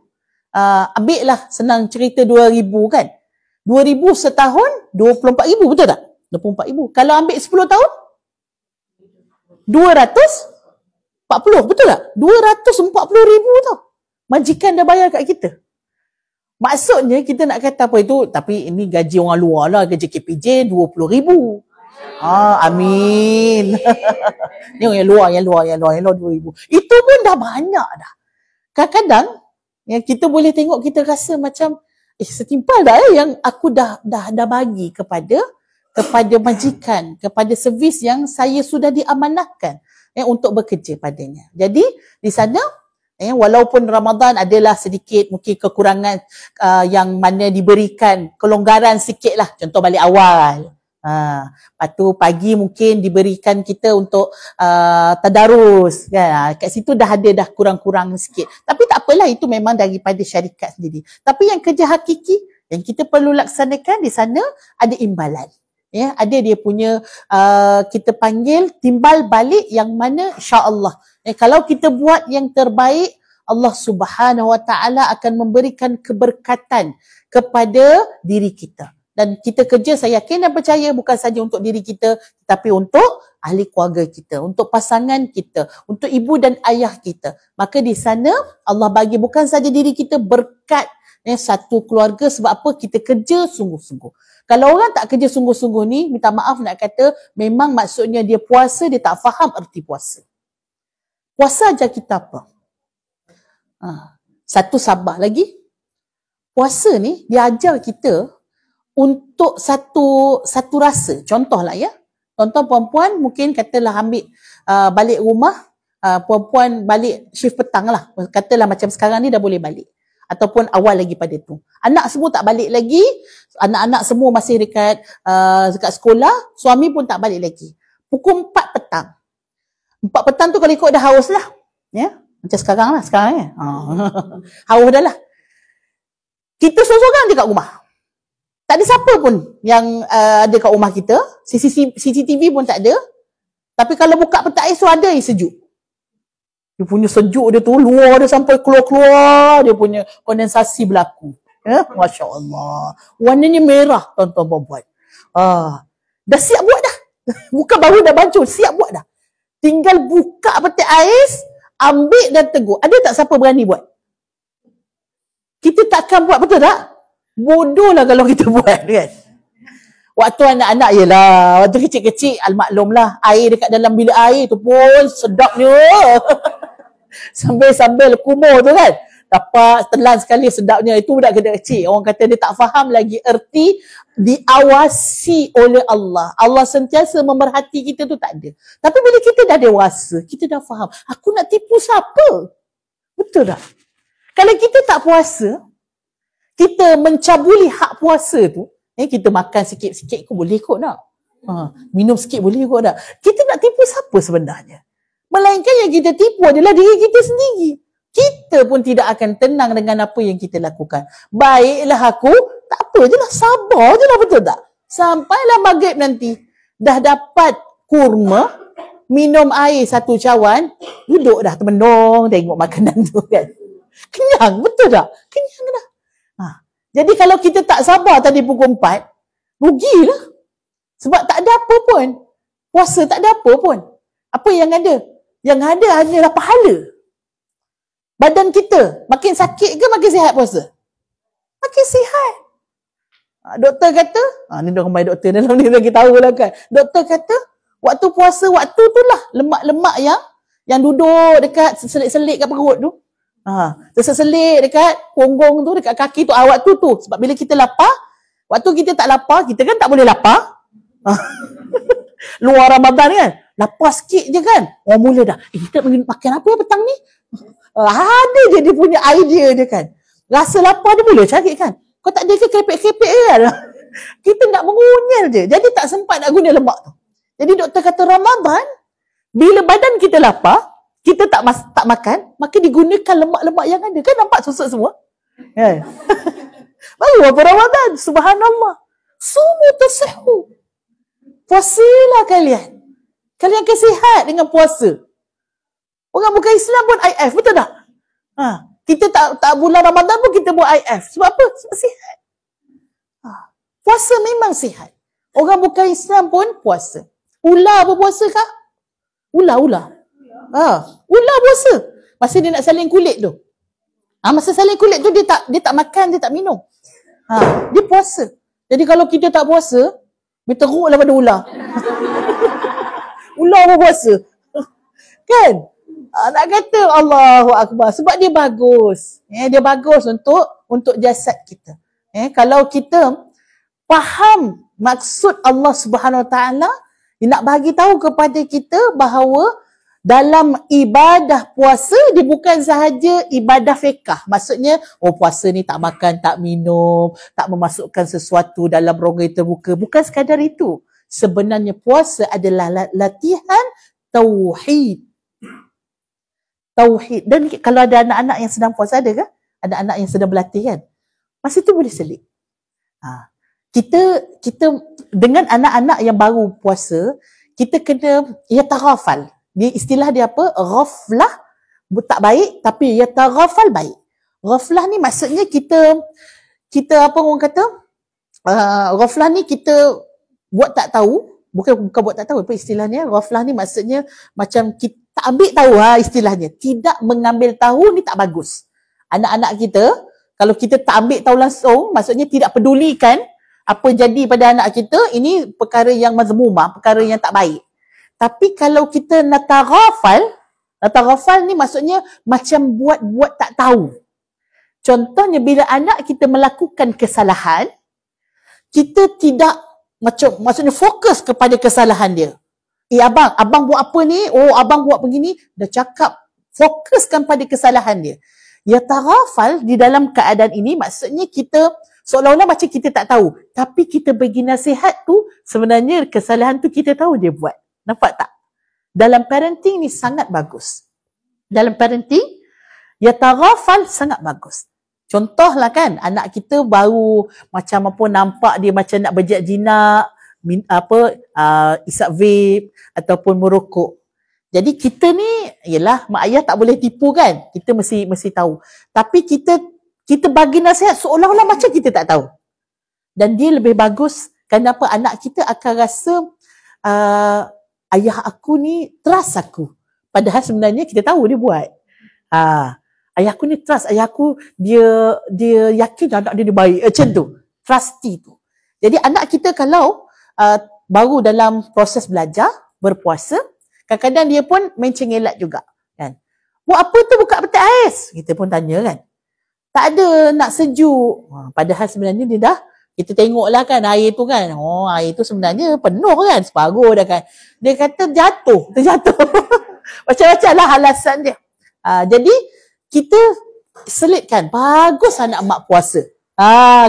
ambil lah senang cerita 2,000 kan. 2,000 setahun, 24,000, betul tak? 24,000. Kalau ambil 10 tahun, 240, betul tak? 240,000 tau. Majikan dah bayar kat kita. Maksudnya kita nak kata apa itu, tapi ini gaji orang luar lah, gaji KPJ 20,000. Amin. Ni yang luar 2,000. Itu pun dah banyak dah. Kadang-kadang yang kita boleh tengok, kita rasa macam setimpal dah yang aku dah bagi kepada majikan, kepada servis yang saya sudah diamanahkan untuk bekerja padanya. Jadi di sana walaupun Ramadan adalah sedikit mungkin kekurangan yang mana diberikan kelonggaran sikit lah. Contoh balik awal. Lepas tu pagi mungkin diberikan kita untuk tadarus kan? Kat situ dah ada kurang-kurang sikit, tapi tak apalah, itu memang daripada syarikat sendiri. Tapi yang kerja hakiki yang kita perlu laksanakan di sana ada imbalan, ya, ada dia punya kita panggil timbal balik yang mana insya-Allah kalau kita buat yang terbaik, Allah Subhanahu Wa Taala akan memberikan keberkatan kepada diri kita. Dan kita kerja, saya yakin dan percaya, bukan saja untuk diri kita, tetapi untuk ahli keluarga kita, untuk pasangan kita, untuk ibu dan ayah kita. Maka di sana Allah bagi bukan saja diri kita berkat satu keluarga. Sebab apa? Kita kerja sungguh-sungguh. Kalau orang tak kerja sungguh-sungguh ni, minta maaf nak kata, memang maksudnya dia puasa, dia tak faham erti puasa. Puasa ajar kita apa? Satu, sabar lagi. Puasa ni dia ajar kita untuk satu rasa. Contohlah ya. Contoh perempuan mungkin katalah ambil balik rumah, perempuan balik shift petang lah. Katalah macam sekarang ni dah boleh balik. Ataupun awal lagi pada tu. Anak semua tak balik lagi. Anak-anak semua masih dekat sekolah. Suami pun tak balik lagi. Pukul 4 petang. 4 petang tu kalau ikut dah haus lah. Ya? Macam sekarang ya. Haus dah lah. Kita sorang-sorang je kat rumah. Tak ada siapa pun yang ada kat rumah kita. CCTV pun tak ada. Tapi kalau buka peta ais tu ada yang sejuk. Dia punya sejuk dia tu, luar dia sampai keluar-keluar. Dia punya kondensasi berlaku. Masya Allah. Warnanya merah, tuan-tuan perempuan. Dah siap buat dah. Bukan baru dah bancuh, siap buat dah. Tinggal buka peta ais, ambil dan tegur. Ada tak siapa berani buat? Kita takkan buat, betul tak? Bodoh lah kalau kita buat kan. Waktu anak-anak yelah, waktu kecil-kecil almaklum lah, air dekat dalam bilik air tu pun sedapnya. Sambil kumur tu kan, dapat telan sekali sedapnya. Itu budak kecil. Orang kata dia tak faham lagi erti diawasi oleh Allah. Allah sentiasa memerhati kita tu tak ada. Tapi bila kita dah dewasa, kita dah faham, aku nak tipu siapa? Betul tak? Kalau kita tak puasa, kita mencabuli hak puasa tu, kita makan sikit-sikit kot boleh kot nak. Minum sikit boleh kot nak. Kita nak tipu siapa sebenarnya? Melainkan yang kita tipu adalah diri kita sendiri. Kita pun tidak akan tenang dengan apa yang kita lakukan. Baiklah aku, tak apa je lah, sabar je lah, betul tak? Sampailah maghrib nanti, dah dapat kurma, minum air 1 cawan, duduk dah termenung tengok makanan tu kan. Kenyang, betul tak? Kenyang dah. Jadi kalau kita tak sabar tadi pukul 4, rugilah. Sebab tak ada apa pun. Puasa tak ada apa pun. Apa yang ada? Yang ada hanyalah pahala. Badan kita makin sakit ke makin sihat puasa? Makin sihat. Doktor kata, ni dah ramai doktor dalam ni lagi tahu lah kan. Doktor kata, waktu puasa, waktu tu lah lemak-lemak Yang duduk dekat selit-selit kat perut tu. Terselit dekat punggung tu, dekat kaki tu. Waktu tu. Sebab bila kita lapar, waktu kita tak lapar, kita kan tak boleh lapar. Luar Ramadan kan. Lapar sikit je kan. Mula dah. Kita makan apa petang ni? Ada je dia punya idea dia kan. Rasa lapar dia mula cari kan. Kau tak ada ke kepek-kepek kan? Kita nak mengunyel je. Jadi tak sempat nak guna lemak tu. Jadi doktor kata Ramadan, bila badan kita lapar, kita tak makan, maka digunakan lemak-lemak yang ada. Kan nampak susuk semua? Kan? Baru apa Ramadan? Subhanallah. Sumu tasihhu. Puasalah kalian. Kalian akan sihat dengan puasa. Orang bukan Islam pun IF, betul tak? Kita tak bulan Ramadan pun kita buat IF. Sebab apa? Sebab sihat. Puasa memang sihat. Orang bukan Islam pun puasa. Ular pun puasa kah? Ular. Ular puasa. Masa dia nak salin kulit tu. Masa salin kulit tu dia tak makan, dia tak minum. Dia puasa. Jadi kalau kita tak puasa, dia teruklah pada ular. Ular pun puasa. Kan? Nak kata Allahu Akbar. Sebab dia bagus. Dia bagus untuk jasad kita. Kalau kita faham maksud Allah Subhanahu Wa Taala, dia nak bagi tahu kepada kita bahawa dalam ibadah puasa dia bukan sahaja ibadah fiqh. Maksudnya puasa ni tak makan, tak minum, tak memasukkan sesuatu dalam rongga terbuka. Bukan sekadar itu. Sebenarnya puasa adalah latihan tauhid. Tauhid. Dan kalau ada anak-anak yang sedang puasa, ada ke? Anak-anak yang sedang berlatih kan? Masa tu boleh selit. Kita dengan anak-anak yang baru puasa, kita kena yataghafal. Dia istilah dia apa? Ghaflah tak baik, tapi yataghafal baik. Ghaflah ni maksudnya kita apa orang kata? Ghaflah ni kita buat tak tahu, bukan buat tak tahu apa istilahnya. Ghaflah ni maksudnya macam kita tak ambil tahu istilahnya. Tidak mengambil tahu ni tak bagus. Anak-anak kita, kalau kita tak ambil tahu langsung, maksudnya tidak pedulikan apa jadi pada anak kita, ini perkara yang mazmumah, perkara yang tak baik. Tapi kalau kita nataghafal ni maksudnya macam buat tak tahu. Contohnya bila anak kita melakukan kesalahan, kita tidak maksudnya fokus kepada kesalahan dia. Abang buat apa ni? Abang buat begini. Dah cakap, fokuskan pada kesalahan dia. Yataghafal di dalam keadaan ini maksudnya kita seolah-olah macam kita tak tahu. Tapi kita bagi nasihat tu, sebenarnya kesalahan tu kita tahu dia buat. Nampak tak? Dalam parenting ni sangat bagus. Dalam parenting, yataghafal sangat bagus. Contohlah kan, anak kita baru macam apa nampak dia macam nak berjinak-jinak, isap vape ataupun merokok. Jadi kita ni, yelah mak ayah tak boleh tipu kan? Kita mesti tahu. Tapi kita bagi nasihat seolah-olah macam kita tak tahu. Dan dia lebih bagus. Kenapa? Anak kita akan rasa ayah aku ni trust aku. Padahal sebenarnya kita tahu dia buat. Ayah aku ni trust. Ayah aku dia yakin anak dia baik. Macam tu. Trusty tu. Jadi anak kita kalau baru dalam proses belajar, berpuasa, kadang-kadang dia pun main cengelat juga. Kan? Buat apa tu buka peti ais? Kita pun tanya kan. Tak ada nak sejuk. Padahal sebenarnya dia dah, kita tengoklah kan air tu kan. Air tu sebenarnya penuh kan. Separuh dah kan. Dia kata terjatuh. Macam-macam lah alasan dia. Jadi, kita selitkan. Bagus anak mak puasa.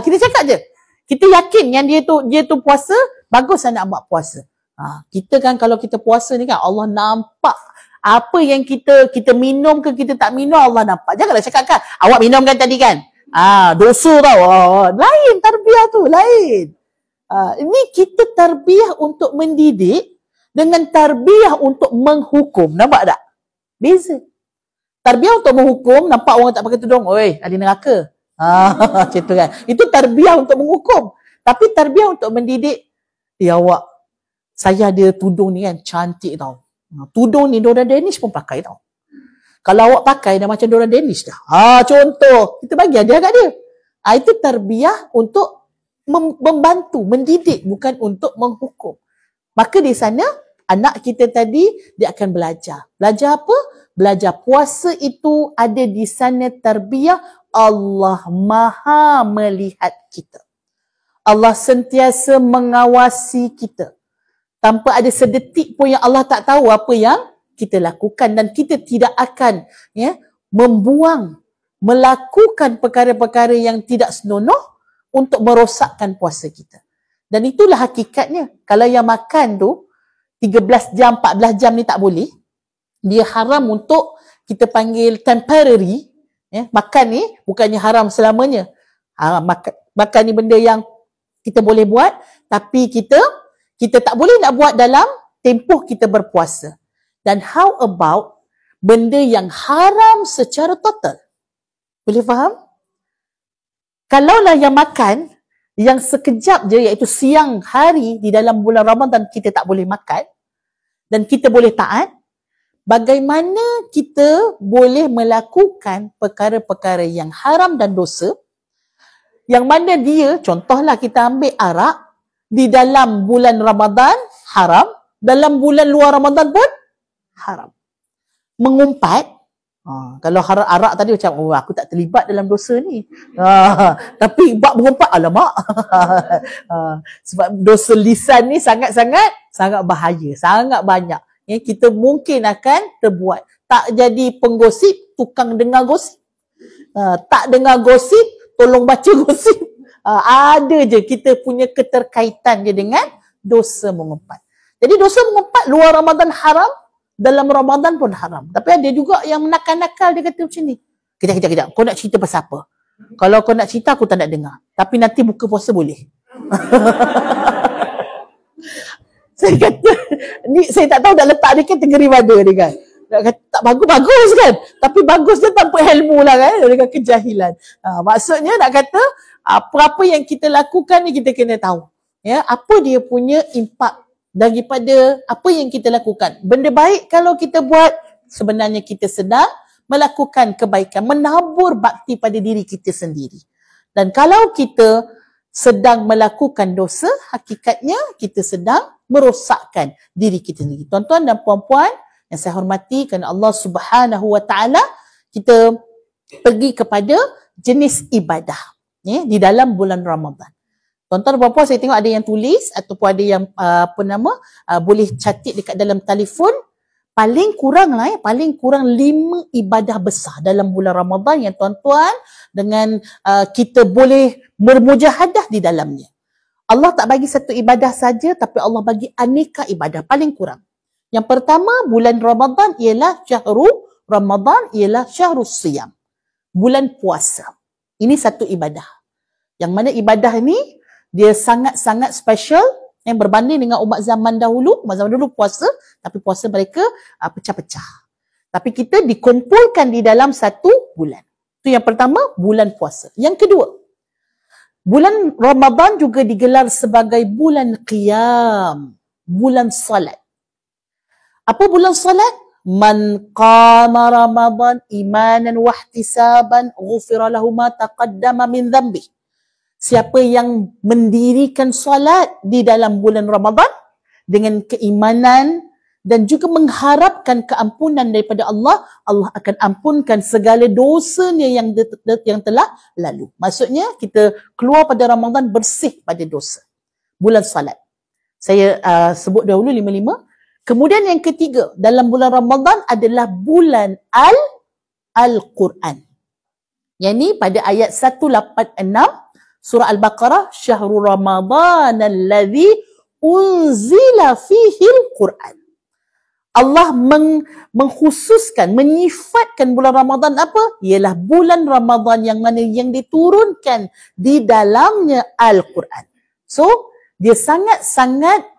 Kita cakap je. Kita yakin yang dia tu puasa, bagus anak mak puasa. Kita kan kalau kita puasa ni kan, Allah nampak. Apa yang kita minum ke kita tak minum, Allah nampak. Janganlah cakap kan, awak minum kan tadi kan? Dosa tau. Lain tarbiyah tu, lain. Ini kita tarbiyah untuk mendidik dengan tarbiyah untuk menghukum. Nampak tak? Beza. Tarbiyah untuk menghukum, nampak orang tak pakai tudung, oi, ahli neraka. Macam tu kan. Itu tarbiyah untuk menghukum. Tapi tarbiyah untuk mendidik, awak, saya ada tudung ni kan, cantik tau. Tudung ni Dora Danish pun pakai tau. Kalau awak pakai dah macam Dora Danish dah. Contoh, kita bagi hadiah kat dia. Itu tarbiyah untuk membantu, mendidik, bukan untuk menghukum. Maka di sana Anak kita tadi, dia akan belajar. Belajar apa? Belajar puasa itu ada di sana tarbiyah. Allah Maha melihat kita. Allah sentiasa mengawasi kita. Tanpa ada sedetik pun yang Allah tak tahu apa yang kita lakukan, dan kita tidak akan melakukan perkara-perkara yang tidak senonoh untuk merosakkan puasa kita. Dan itulah hakikatnya. Kalau yang makan tu 13 jam, 14 jam ni tak boleh. Dia haram untuk kita panggil temporary. Makan ni bukannya haram selamanya. Makan ni benda yang kita boleh buat, tapi kita tak boleh nak buat dalam tempoh kita berpuasa. Dan how about benda yang haram secara total? Boleh faham? Kalaulah yang makan, yang sekejap je, iaitu siang hari di dalam bulan Ramadan kita tak boleh makan dan kita boleh taat, bagaimana kita boleh melakukan perkara-perkara yang haram dan dosa, yang mana dia, contohlah kita ambil arak, di dalam bulan Ramadan haram, dalam bulan luar Ramadan pun haram. Mengumpat, kalau arak tadi macam, aku tak terlibat dalam dosa ni. Tapi bab mengumpat, alamak. Sebab dosa lisan ni sangat bahaya, sangat banyak. Kita mungkin akan terbuat. Tak jadi penggosip, tukang dengar gosip. Tak dengar gosip, tolong baca gosip. Ada je kita punya keterkaitan dia dengan dosa mengumpat. Jadi dosa mengumpat luar Ramadan haram, dalam Ramadan pun haram. Tapi ada juga yang nakal-nakal, dia kata macam ni. Kejap. Kau nak cerita pasal apa? Kalau kau nak cerita, aku tak nak dengar. Tapi nanti buka puasa boleh. Saya kata, ni saya tak tahu dah letak dia kategori mana ni kan. Tak bagus kan. Tapi bagus dia tanpa ilmu lah kan. Dengan kejahilan. Maksudnya nak kata, apa-apa yang kita lakukan ni kita kena tahu. Apa dia punya impak daripada apa yang kita lakukan. Benda baik kalau kita buat, sebenarnya kita sedang melakukan kebaikan, menabur bakti pada diri kita sendiri. Dan kalau kita sedang melakukan dosa, hakikatnya kita sedang merosakkan diri kita sendiri. Tuan-tuan dan puan-puan yang saya hormati kerana Allah Subhanahu Wa Taala, kita pergi kepada jenis ibadah di dalam bulan Ramadan. Tuan-tuan dan puan-puan, saya tengok ada yang tulis ataupun ada yang boleh catat dekat dalam telefon. Paling kurang 5 ibadah besar dalam bulan Ramadan yang tuan-tuan dengan kita boleh bermujahadah di dalamnya. Allah tak bagi satu ibadah saja, tapi Allah bagi aneka ibadah paling kurang. Yang pertama, bulan Ramadan ialah syahrul Ramadan, ialah syahrul siyam. Bulan puasa. Ini satu ibadah. Yang mana ibadah ni dia sangat-sangat special yang berbanding dengan umat zaman dahulu. Umat zaman dahulu puasa, tapi puasa mereka pecah-pecah. Tapi kita dikumpulkan di dalam satu bulan. Itu yang pertama, bulan puasa. Yang kedua, bulan Ramadan juga digelar sebagai bulan qiyam, bulan salat. Apa bulan salat? Man qama Ramadan imanan wa ihtisaban ghufira lahu ma taqaddama min dhanbi. Siapa yang mendirikan solat di dalam bulan Ramadan dengan keimanan dan juga mengharapkan keampunan daripada Allah, Allah akan ampunkan segala dosanya yang telah lalu. Maksudnya kita keluar pada Ramadan bersih pada dosa. Bulan salat. Saya sebut dahulu 5. Kemudian yang ketiga, dalam bulan Ramadan adalah bulan Al-Quran. Yang ni pada ayat 186 surah Al-Baqarah, syahrul Ramadan alladhi unzila fihi al-Quran. Allah mengkhususkan, menyifatkan bulan Ramadan apa? Ialah bulan Ramadan yang mana yang diturunkan di dalamnya Al-Quran. So, dia sangat-sangat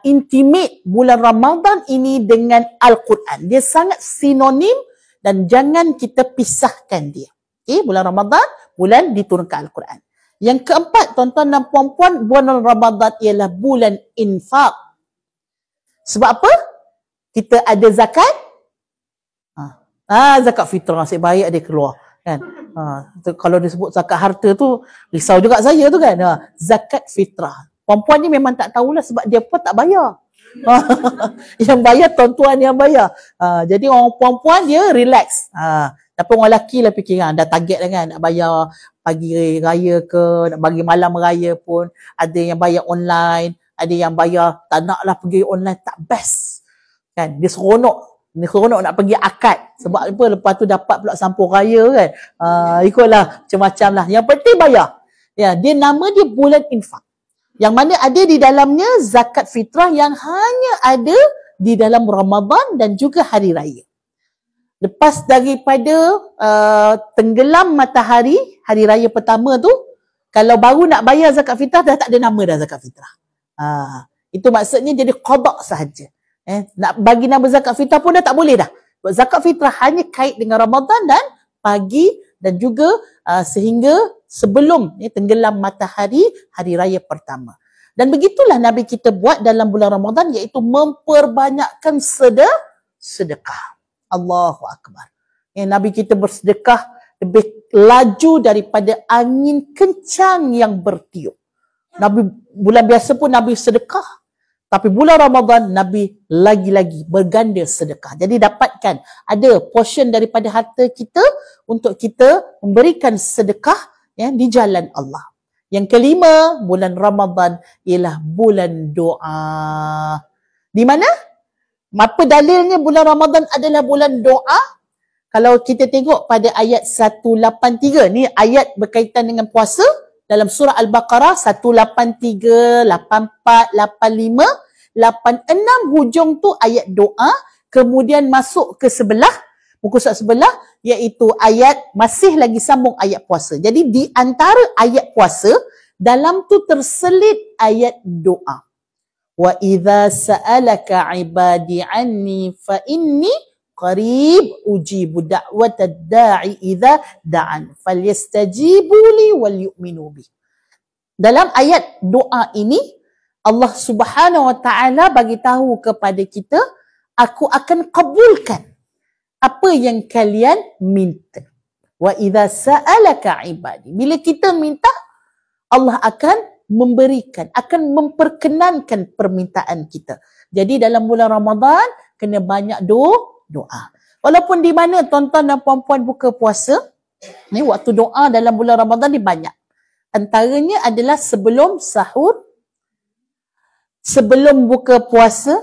intimate bulan Ramadan ini dengan Al-Quran. Dia sangat sinonim dan jangan kita pisahkan dia. Okay, bulan Ramadan, bulan diturunkan Al-Quran. Yang keempat, tuan-tuan dan puan-puan, bulan Ramadan ialah bulan infak. Sebab apa? Kita ada zakat. Zakat fitrah, nasib baik ada keluar. Kan? Kalau disebut zakat harta tu, risau juga saya tu kan. Zakat fitrah. Perempuan ni memang tak tahulah sebab dia pun tak bayar. Yang bayar tuan-tuan yang bayar. Jadi orang puan-puan dia relax. Tapi orang lelaki lah fikiran, dah target dah kan, nak bayar pagi raya ke, nak bagi malam raya pun. Ada yang bayar online, ada yang bayar tak nak lah pergi online, tak best. Kan? Dia seronok nak pergi akad. Sebab apa? Lepas tu dapat pula sampul raya kan. Ikutlah macam-macam lah. Yang penting bayar. Ya, dia nama dia bulan infak. Yang mana ada di dalamnya zakat fitrah yang hanya ada di dalam Ramadan dan juga hari raya. Lepas daripada tenggelam matahari, hari raya pertama tu, kalau baru nak bayar zakat fitrah, dah tak ada nama dah zakat fitrah. Itu maksudnya jadi qada sahaja. Nak bagi nama zakat fitrah pun dah tak boleh dah. Zakat fitrah hanya kait dengan Ramadan dan pagi dan juga sehingga sebelum tenggelam matahari hari raya pertama. Dan begitulah Nabi kita buat dalam bulan Ramadan, iaitu memperbanyakkan sedekah. Allahu Akbar. Nabi kita bersedekah lebih laju daripada angin kencang yang bertiup. Nabi bulan biasa pun Nabi sedekah, tapi bulan Ramadan Nabi lagi-lagi berganda sedekah. Jadi dapatkan ada portion daripada harta kita untuk kita memberikan sedekah di jalan Allah. Yang kelima, bulan Ramadan ialah bulan doa. Di mana? Apa dalilnya bulan Ramadan adalah bulan doa? Kalau kita tengok pada ayat 183, ni ayat berkaitan dengan puasa dalam surah Al-Baqarah 183, 84, 85, 86 hujung tu ayat doa, kemudian masuk ke sebelah, muka surat sebelah, iaitu ayat masih lagi sambung ayat puasa. Jadi di antara ayat puasa, dalam tu terselit ayat doa. Wa idza sa'alaka 'ibadi 'anni fa inni qarib ujibu da'watad da'i idza da'an falyastajibu li wal yu'minu bi. Dalam ayat doa ini Allah Subhanahu wa taala bagi tahu kepada kita, aku akan kabulkan apa yang kalian minta. Wa idza sa'alaka 'ibadi. Bila kita minta, Allah akan memberikan, akan memperkenankan permintaan kita. Jadi dalam bulan Ramadan kena banyak doa. Walaupun di mana tuan-tuan dan puan-puan buka puasa, ni waktu doa dalam bulan Ramadan ni banyak. Antaranya adalah sebelum sahur, sebelum buka puasa,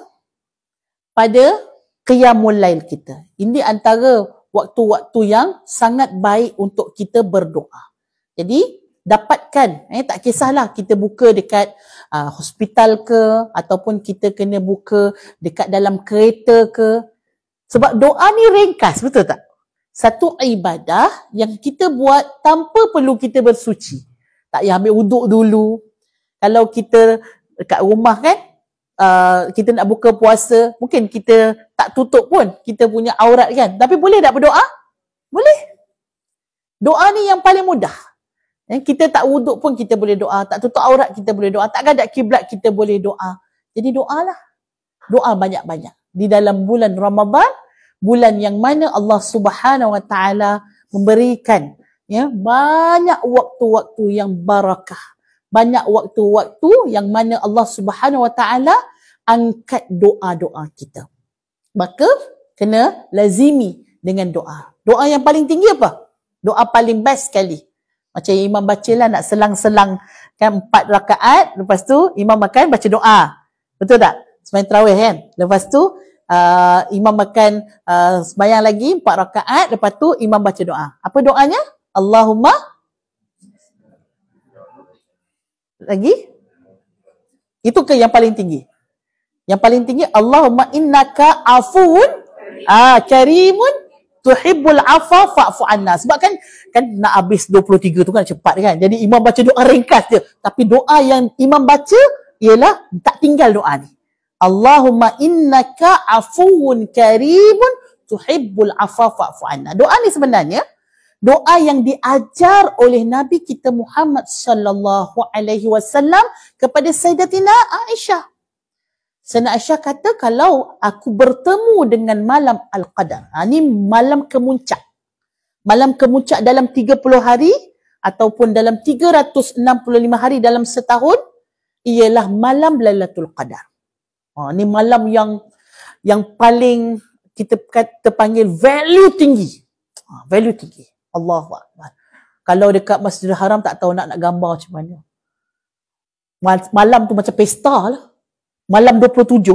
pada qiyamul lail kita. Ini antara waktu-waktu yang sangat baik untuk kita berdoa. Jadi dapatkan, tak kisahlah kita buka dekat hospital ke, ataupun kita kena buka dekat dalam kereta ke. Sebab doa ni ringkas, betul tak? Satu ibadah yang kita buat tanpa perlu kita bersuci. Tak payah ambil wuduk dulu. Kalau kita dekat rumah kan, kita nak buka puasa, mungkin kita tak tutup pun kita punya aurat kan. Tapi boleh tak berdoa? Boleh. Doa ni yang paling mudah. Kita tak wuduk pun kita boleh doa, tak tutup aurat kita boleh doa, tak hadap kiblat kita boleh doa. Jadi doalah. Doa banyak-banyak. Di dalam bulan Ramadan, bulan yang mana Allah Subhanahu wa taala memberikan banyak waktu-waktu yang barakah. Banyak waktu-waktu yang mana Allah Subhanahu wa taala angkat doa-doa kita. Maka kena lazimi dengan doa. Doa yang paling tinggi apa? Doa paling best sekali. Macam imam baca lah, nak selang-selang kan 4 rakaat, lepas tu imam makan baca doa. Betul tak? Sembahyang tarawih kan? Lepas tu imam makan sembahyang lagi 4 rakaat, lepas tu imam baca doa. Apa doanya? Allahumma lagi? Itu ke yang paling tinggi? Yang paling tinggi Allahumma innaka afuun karimun tuhibbul afa fa'fu anna. Sebab kan nak habis 23 tu kan cepat kan. Jadi imam baca doa ringkas je. Tapi doa yang imam baca ialah tak tinggal doa ni. Allahumma innaka afuun karimun tuhibbul afa fa'fu anna. Doa ni sebenarnya doa yang diajar oleh Nabi kita Muhammad sallallahu alaihi wasallam kepada Sayyidatina Aisyah. Sayyidatina Aisyah kata, kalau aku bertemu dengan malam Al-Qadar, ni malam kemuncak. Malam kemuncak dalam 30 hari ataupun dalam 365 hari dalam setahun, ialah malam Lailatul Qadar. Ni malam yang paling kita panggil value tinggi. Value tinggi. Allahu Akbar. Kalau dekat Masjidil Haram tak tahu nak gambar macam mana. Malam tu macam pesta lah. Malam 27,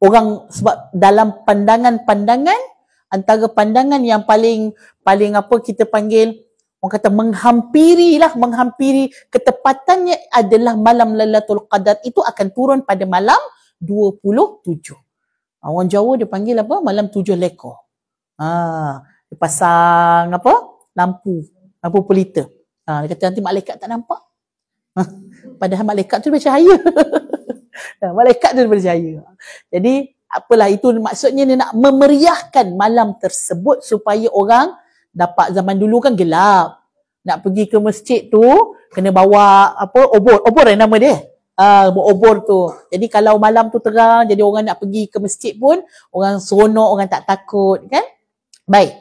orang sebab dalam pandangan antara pandangan yang paling apa kita panggil, orang kata menghampiri ketepatannya adalah malam Lailatul Qadar itu akan turun pada malam 27. Orang Jawa dia panggil apa? Malam 7 lekor. Dia pasang apa? Lampu pelita. Dia kata nanti malaikat tak nampak. Padahal malaikat tu bercahaya. Malaikat tu bercahaya. Jadi apalah itu maksudnya dia nak memeriahkan malam tersebut supaya orang dapat, zaman dulu kan gelap. Nak pergi ke masjid tu kena bawa apa? Obor nama dia. Obor tu. Jadi kalau malam tu terang, jadi orang nak pergi ke masjid pun orang seronok, orang tak takut kan? Baik.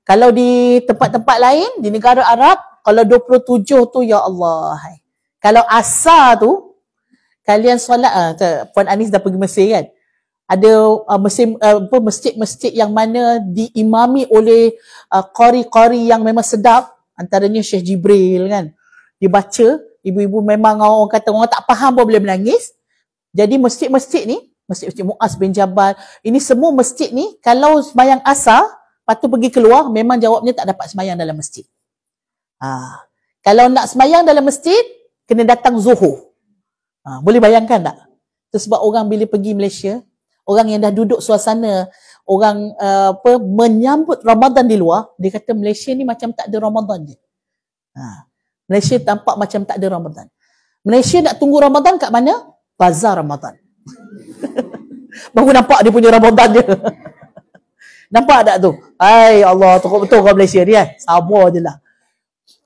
Kalau di tempat-tempat lain, di negara Arab, kalau 27 tu, ya Allah. Kalau asar tu, kalian solat, Puan Anis dah pergi Mesir kan? Ada masjid-masjid yang mana diimami oleh qari-qari yang memang sedap, antaranya Syekh Jibril kan. Dibaca, ibu-ibu memang orang kata orang tak faham pun boleh menangis. Jadi masjid-masjid ni, masjid Muaz bin Jabal, ini semua masjid ni, kalau sembahyang asar, lepas tu pergi keluar, memang jawabnya tak dapat sembahyang dalam masjid. Kalau nak sembahyang dalam masjid, kena datang Zuhur. Boleh bayangkan tak? Itu sebab orang bila pergi Malaysia, orang yang dah duduk suasana, orang menyambut Ramadan di luar, dia kata Malaysia ni macam tak ada Ramadan je. Malaysia tampak macam tak ada Ramadan. Malaysia nak tunggu Ramadan kat mana? Bazar Ramadan. Baru nampak dia punya Ramadan dia. Nampak tak tu? Hai Allah, betul orang Malaysia ni kan? Sabar je lah.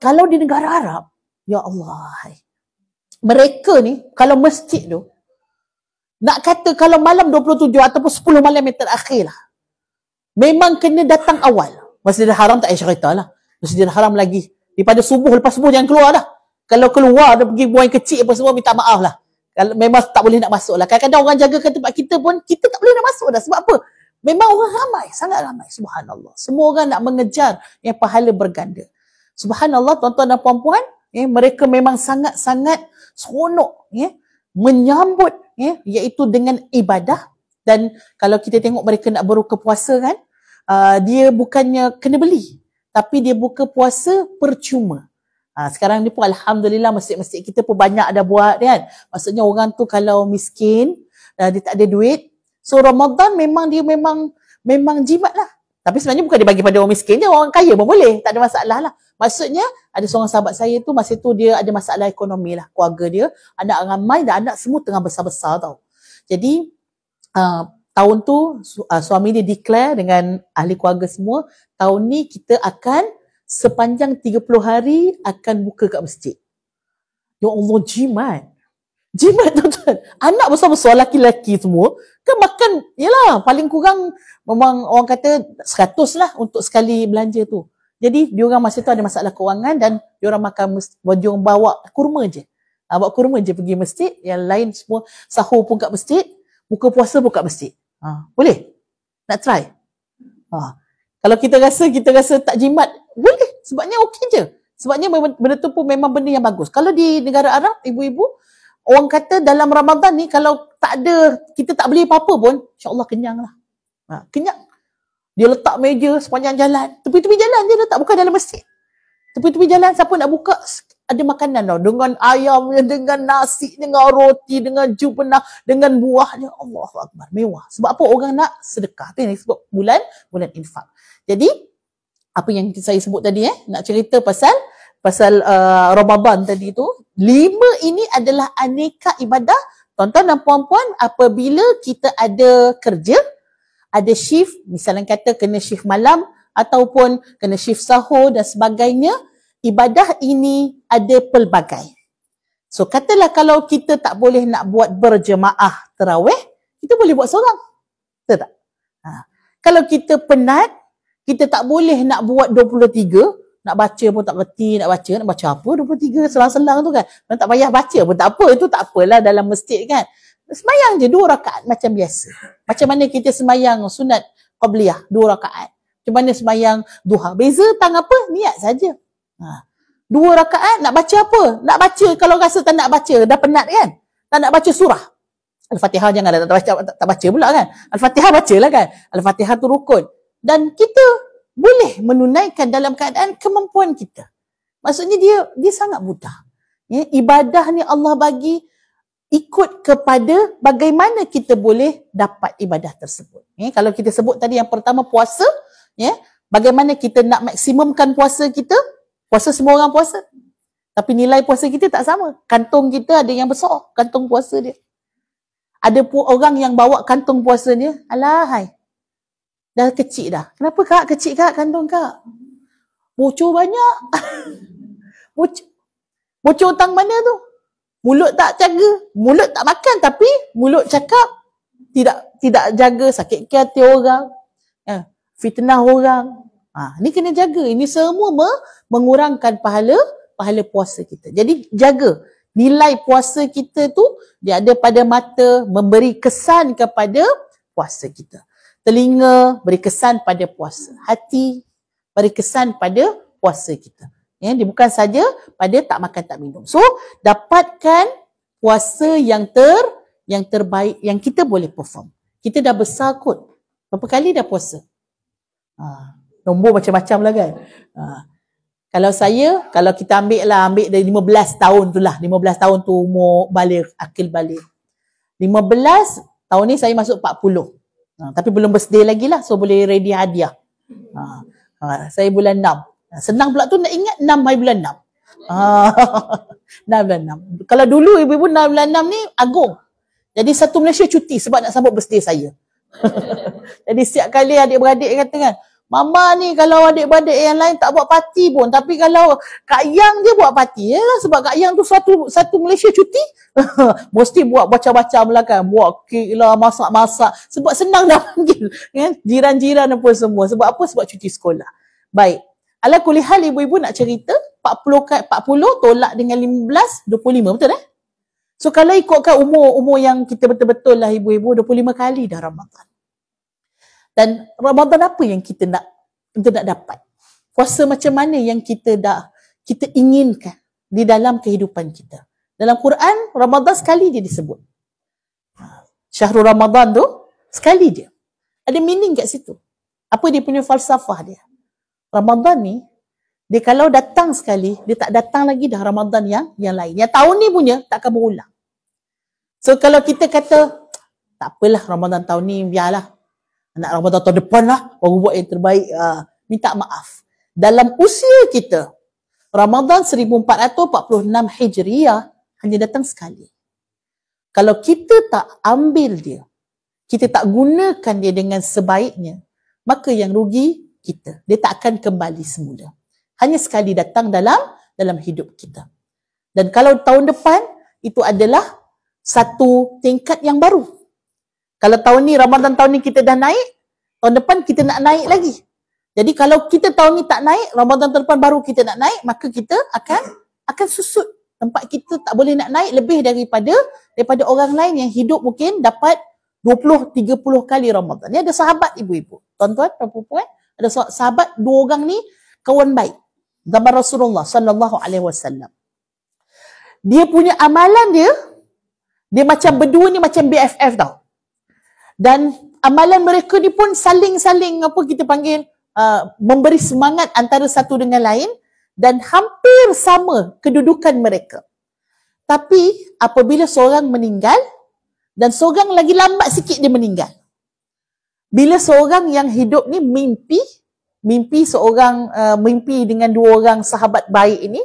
Kalau di negara Arab, ya Allah. Mereka ni, kalau masjid tu, nak kata kalau malam 27 ataupun 10 malam yang terakhir lah, memang kena datang awal. Masjidil Haram tak payah cerita lah. Masjidil Haram lagi. Daripada subuh, lepas subuh jangan keluar lah. Kalau keluar, dia pergi buang kecil apa semua, minta maaf lah. Kalau memang tak boleh nak masuk lah. Kadang-kadang orang jaga ke tempat kita pun, kita tak boleh nak masuk dah. Sebab apa? Memang orang ramai, sangat ramai. Subhanallah. Semua orang nak mengejar yang pahala berganda. Subhanallah, tuan-tuan dan puan-puan, mereka memang sangat-sangat seronok menyambut iaitu dengan ibadah. Dan kalau kita tengok mereka nak berbuka puasa kan, dia bukannya kena beli, tapi dia buka puasa percuma. Sekarang ni pun Alhamdulillah masjid-masjid kita pun banyak dah buat kan. Maksudnya orang tu kalau miskin, dia tak ada duit, so Ramadan memang jimat lah. Tapi sebenarnya bukan dia bagi pada orang miskin je, orang kaya pun boleh, tak ada masalah lah. Maksudnya ada seorang sahabat saya tu, masa tu dia ada masalah ekonomi lah, keluarga dia, anak ramai dan anak semua tengah besar-besar tau. Jadi tahun tu suami dia declare dengan ahli keluarga semua, tahun ni kita akan sepanjang 30 hari akan buka kat masjid. Ya Allah, jimat tuan-tuan. Anak besar-besar, laki-laki semua kan makan, yelah paling kurang memang orang kata 100 lah untuk sekali belanja tu. Jadi diorang masa tu ada masalah kewangan dan diorang makan, diorang bawa kurma je. Bawa kurma je pergi masjid, yang lain semua sahur pun kat masjid, buka puasa pun kat masjid. Boleh? Nak try? Kalau kita rasa tak jimat, boleh. Sebabnya okey je. Sebabnya benda tu pun memang benda yang bagus. Kalau di negara Arab, ibu-ibu, orang kata dalam Ramadan ni kalau tak ada, kita tak beli apa-apa pun, insya-Allah kenyang lah. Kenyang. Dia letak meja sepanjang jalan. Tepi-tepi jalan je letak, bukan dalam masjid. Tepi-tepi jalan, siapa nak buka, ada makanan tau. Dengan ayam, dengan nasi, dengan roti, dengan jubenah, dengan buahnya. Allahu Akbar. Mewah. Sebab apa? Orang nak sedekah. Itu yang disebut bulan infak. Jadi, apa yang saya sebut tadi, nak cerita pasal Ramadan tadi tu, 5 ini adalah aneka ibadah. Tuan-tuan dan puan-puan, apabila kita ada kerja, ada shift, misalnya kata kena shift malam ataupun kena shift sahur dan sebagainya, ibadah ini ada pelbagai. So katalah kalau kita tak boleh nak buat berjemaah tarawih, kita boleh buat seorang. Betul tak? Kalau kita penat, kita tak boleh nak buat 23, nak baca pun tak reti, nak baca apa 23 selang-selang tu kan. Tak payah baca pun tak apa, itu tak apalah dalam masjid kan. Semayang je 2 rakaat macam biasa. Macam mana kita semayang sunat qabliyah 2 rakaat. Macam mana semayang duha. Beza tang apa? Niat saja. 2 rakaat nak baca apa? Nak baca kalau rasa tak nak baca, dah penat kan? Tak nak baca surah. Al-Fatihah janganlah tak baca pula kan? Al-Fatihah bacalah kan? Al-Fatihah tu rukun. Dan kita boleh menunaikan dalam keadaan kemampuan kita. Maksudnya dia sangat mudah. Ya, ibadah ni Allah bagi ikut kepada bagaimana kita boleh dapat ibadah tersebut. Ya, kalau kita sebut tadi yang pertama puasa, ya, bagaimana kita nak maksimumkan puasa kita? Puasa semua orang puasa. Tapi nilai puasa kita tak sama. Kantung kita ada yang besar, kantung puasa dia. Ada pun orang yang bawa kantung puasa dia, alahai, dah kecil dah. Kenapa kak kecil kak kantung kak? Bocor banyak. Bocor hutang mana tu? Mulut tak jaga. Mulut tak makan tapi mulut cakap tidak jaga, sakit hati orang. Fitnah orang. Ni kena jaga. Ini semua mengurangkan pahala puasa kita. Jadi jaga. Nilai puasa kita tu dia ada pada mata, memberi kesan kepada puasa kita. Telinga beri kesan pada puasa. Hati beri kesan pada puasa kita. Ya, dia bukan saja pada tak makan tak minum. So, dapatkan puasa yang terbaik yang kita boleh perform. Kita dah besar kot. Berapa kali dah puasa? Nombor macam-macam lah kan. Kalau kita ambil dari 15 tahun tu lah. 15 tahun tu umur balik, akil balik. 15 tahun ni saya masuk 40. Tapi belum birthday lagi lah. So boleh ready hadiah. Saya bulan 6. Senang pula tu nak ingat 6 hari bulan 6. 6 bulan 6. Kalau dulu ibu-ibu 6 bulan 6 ni agung. Jadi satu Malaysia cuti sebab nak sambut birthday saya. Jadi setiap kali adik-beradik kata kan, Mama ni kalau adik-beradik yang lain tak buat parti pun, tapi kalau Kak Yang dia buat parti. Yalah, sebab Kak Yang tu satu Malaysia cuti, mesti buat macam-macam lah kan. Buat kek lah, masak-masak. Sebab senang dah panggil. Kan? Jiran-jiran apa semua. Sebab apa? Sebab cuti sekolah. Baik. Ala kulihal ibu-ibu nak cerita, 40 tolak dengan 15, 25. Betul So kalau ikutkan umur yang kita betul-betul lah ibu-ibu, 25 kali dah Ramadan. Dan Ramadan apa yang kita nak dapat? Puasa macam mana yang kita inginkan di dalam kehidupan kita? Dalam Quran, Ramadan sekali dia disebut. Syahrul Ramadan tu, sekali dia. Ada meaning kat situ. Apa dia punya falsafah dia? Ramadan ni, dia kalau datang sekali, dia tak datang lagi dah Ramadan yang lain. Yang tahun ni punya, tak akan berulang. So kalau kita kata, tak apalah Ramadan tahun ni, biarlah. Nak Ramadan tahun depan lah, baru buat yang terbaik. Minta maaf. Dalam usia kita, Ramadan 1446 Hijriah hanya datang sekali. Kalau kita tak ambil dia, kita tak gunakan dia dengan sebaiknya, maka yang rugi kita. Dia tak akan kembali semula. Hanya sekali datang dalam hidup kita. Dan kalau tahun depan, itu adalah satu tingkat yang baru. Kalau tahun ni, Ramadan tahun ni kita dah naik, tahun depan kita nak naik lagi. Jadi kalau kita tahun ni tak naik, Ramadan tahun depan baru kita nak naik, maka kita akan susut. Tempat kita tak boleh nak naik lebih daripada orang lain yang hidup mungkin dapat 20-30 kali Ramadan. Ni ada sahabat ibu-ibu, tuan-tuan dan puan-puan, ada sahabat 2 orang ni kawan baik. Zaman Rasulullah sallallahu alaihi wasallam. Dia punya amalan dia macam berdua ni macam BFF tau. Dan amalan mereka ni pun saling apa kita panggil memberi semangat antara satu dengan lain dan hampir sama kedudukan mereka. Tapi apabila seorang meninggal dan seorang lagi lambat sikit dia meninggal. Bila seorang yang hidup ni mimpi seorang mimpi dengan 2 orang sahabat baik ini,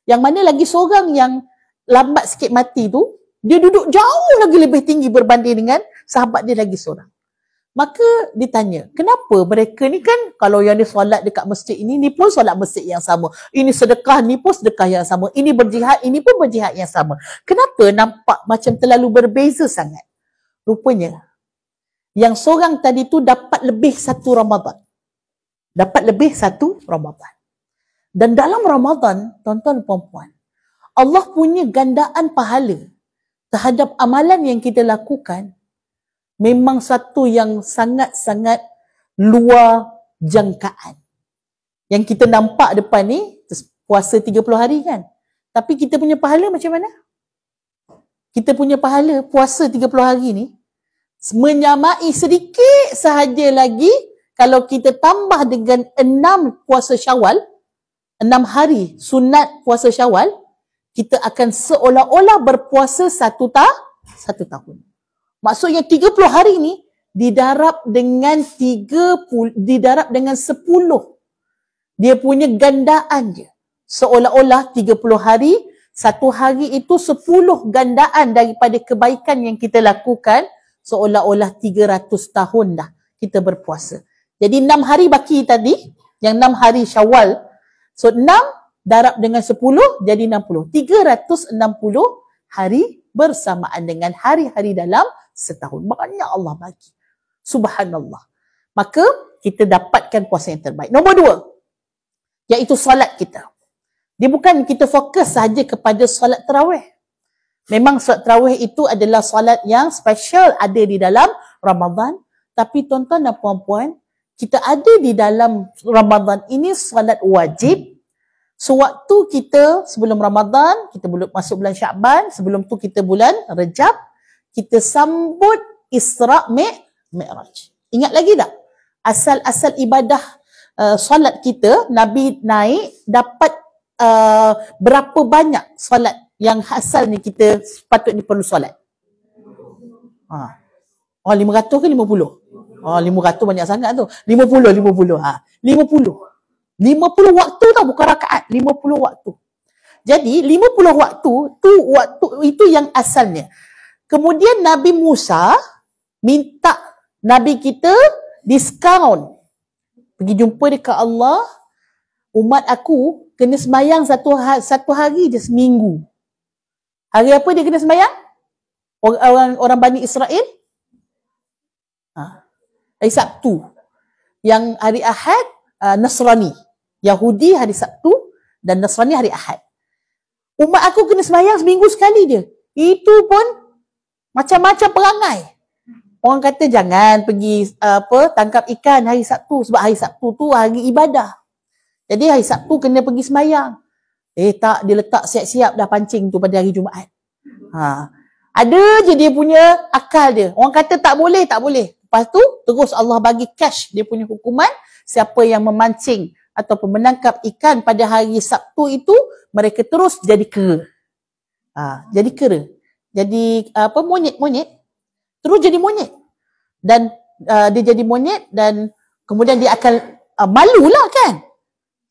yang mana lagi seorang yang lambat sikit mati tu, dia duduk jauh lagi lebih tinggi berbanding dengan sahabat dia lagi seorang. Maka ditanya, kenapa mereka ni kan kalau yang dia solat dekat masjid ini, ni pun solat masjid yang sama. Ini sedekah, ni pun sedekah yang sama. Ini berjihad, ini pun berjihad yang sama. Kenapa nampak macam terlalu berbeza sangat? Rupanya, yang seorang tadi tu dapat lebih 1 Ramadan. Dapat lebih 1 Ramadan. Dan dalam Ramadan, tuan-tuan dan puan-puan, Allah punya gandaan pahala terhadap amalan yang kita lakukan memang satu yang sangat-sangat luar jangkaan. Yang kita nampak depan ni puasa 30 hari kan. Tapi kita punya pahala macam mana? Kita punya pahala puasa 30 hari ni menyamai sedikit sahaja lagi kalau kita tambah dengan 6 puasa Syawal, 6 hari sunat puasa Syawal, kita akan seolah-olah berpuasa satu tahun. Maksudnya 30 hari ni didarab dengan 10. Dia punya gandaan je. Seolah-olah 30 hari, satu hari itu 10 gandaan daripada kebaikan yang kita lakukan, seolah-olah 300 tahun dah kita berpuasa. Jadi 6 hari baki tadi, yang 6 hari Syawal, so 6 darab dengan 10 jadi 60. 360 hari bersamaan dengan hari-hari dalam setahun. Banyak Allah bagi. Subhanallah. Maka kita dapatkan puasa yang terbaik. Nombor 2, iaitu solat kita. Dia bukan kita fokus sahaja kepada solat tarawih. Memang solat tarawih itu adalah solat yang special ada di dalam Ramadan. Tapi tuan-tuan dan puan-puan, kita ada di dalam Ramadan ini solat wajib. Sewaktu kita sebelum Ramadan, kita masuk bulan Syakban, sebelum tu kita bulan Rejab, kita sambut Isra' Mi'raj. Ingat lagi tak? Asal-asal ibadah solat kita, Nabi naik dapat berapa banyak solat yang asal ni kita sepatutnya perlu solat? 500 ke 50? 500 banyak sangat tu. 50. 50 waktu tau, bukan rakaat. 50 waktu. Jadi 50 waktu itu yang asalnya. Kemudian Nabi Musa minta Nabi kita diskaun. Pergi jumpa dekat Allah, umat aku kena semayang satu hari je seminggu. Hari apa dia kena semayang? Orang Bani Israel? Hari Sabtu. Yang hari Ahad, Nasrani. Yahudi hari Sabtu dan Nasrani hari Ahad. Umat aku kena semayang seminggu sekali je. Itu pun macam-macam perangai. Orang kata jangan pergi tangkap ikan hari Sabtu sebab hari Sabtu tu hari ibadah. Jadi hari Sabtu kena pergi semayang. Tak, dia letak siap-siap dah pancing tu pada hari Jumaat. Ada je dia punya akal dia. Orang kata tak boleh. Lepas tu terus Allah bagi cash dia punya hukuman. Siapa yang memancing ataupun menangkap ikan pada hari Sabtu itu, mereka terus jadi kera. Jadi kera. Jadi monyet. Terus jadi monyet. Dan dia jadi monyet dan kemudian dia akan malulah kan.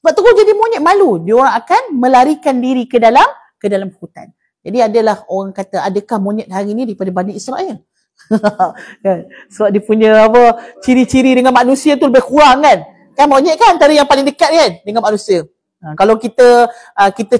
Sebab terus jadi monyet malu. Dia orang akan melarikan diri ke dalam hutan. Jadi adalah orang kata, adakah monyet hari ni daripada Bani Israel? Sebab dia punya ciri-ciri dengan manusia tu lebih kurang kan. Kan monyet kan antara yang paling dekat kan dengan manusia. Kalau kita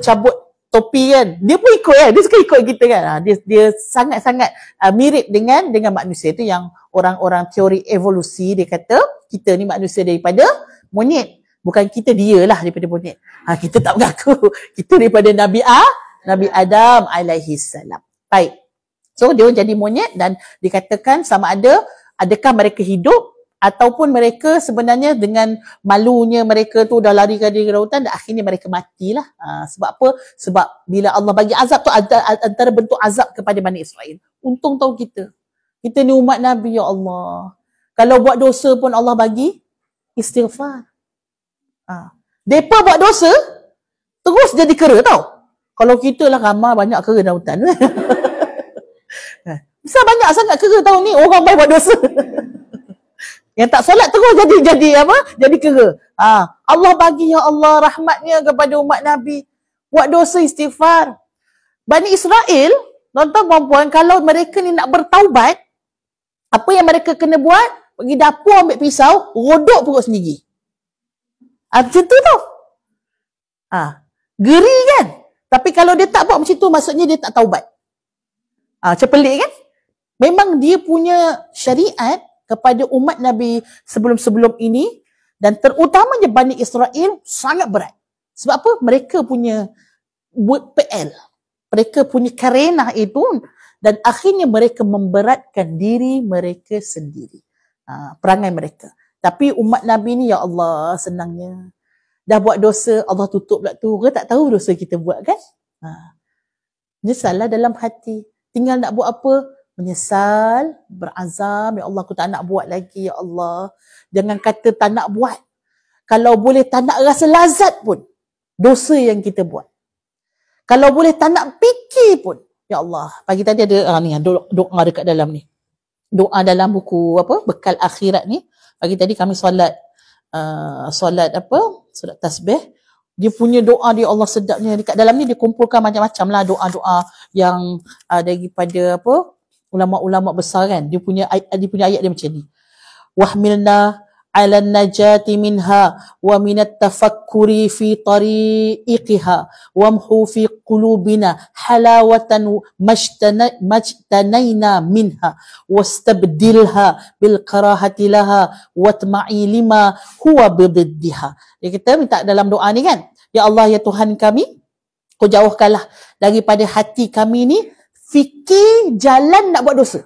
cabut topi kan, dia pun ikut kan, dia suka ikut kita kan. Dia sangat-sangat mirip dengan manusia. Itu yang orang-orang teori evolusi dia kata kita ni manusia daripada monyet. Bukan kita, dia lah daripada monyet. Kita tak mengaku. Kita daripada Nabi Adam alaihi salam. Baik. So dia jadi monyet dan dikatakan sama adakah mereka hidup ataupun mereka sebenarnya dengan malunya mereka tu dah larikan diri ke hutan dan akhirnya mereka matilah. Sebab apa? Sebab bila Allah bagi azab tu antara bentuk azab kepada Bani Israel. Untung tahu kita. Kita ni umat Nabi, ya Allah. Kalau buat dosa pun Allah bagi istighfar. Mereka buat dosa terus jadi kera tau. Kalau kita lah ramai banyak kera dalam hutan. Bisa banyak sangat kera tahun ni orang baik buat dosa. Yang tak solat terus jadi kera. Allah bagi, ya Allah, rahmatnya kepada umat Nabi. Buat dosa istighfar. Bani Israel, tuan-tuan puan-puan, kalau mereka ni nak bertaubat, apa yang mereka kena buat? Pergi dapur ambil pisau, rodok perut sendiri. Macam tu tau. Geri kan? Tapi kalau dia tak buat macam tu, maksudnya dia tak taubat. Macam pelik kan? Memang dia punya syariat kepada umat Nabi sebelum-sebelum ini dan terutamanya Bani Israel sangat berat. Sebab apa? Mereka punya PL. Mereka punya karenah itu dan akhirnya mereka memberatkan diri mereka sendiri. Perangai mereka. Tapi umat Nabi ni, ya Allah, senangnya. Dah buat dosa, Allah tutup pula tu. Orang tak tahu dosa kita buat kan? Menyesallah dalam hati. Tinggal nak buat apa? Menyesal, berazam, ya Allah aku tak nak buat lagi, ya Allah. Jangan kata tak nak buat. Kalau boleh tak nak rasa lazat pun, dosa yang kita buat. Kalau boleh tak nak fikir pun, ya Allah. Pagi tadi ada ni doa dekat dalam ni. Doa dalam buku Bekal Akhirat ni. Pagi tadi kami solat solat tasbih. Dia punya doa dia, Allah sedapnya. Dekat dalam ni dia kumpulkan macam-macam lah doa-doa yang daripada ulama-ulama besar kan. Dia punya ayat dia macam ni. Wahmilna ala najati minha wa minat tafakkuri fi tariqiha wamhu fi qulubina halawatan majtanaina minha wastabdilha bil karahati laha watma'i lima huwa bididdiha. Dia kita minta dalam doa ni kan, ya Allah, ya Tuhan kami, kau jauhkanlah daripada hati kami ni fikir jalan nak buat dosa.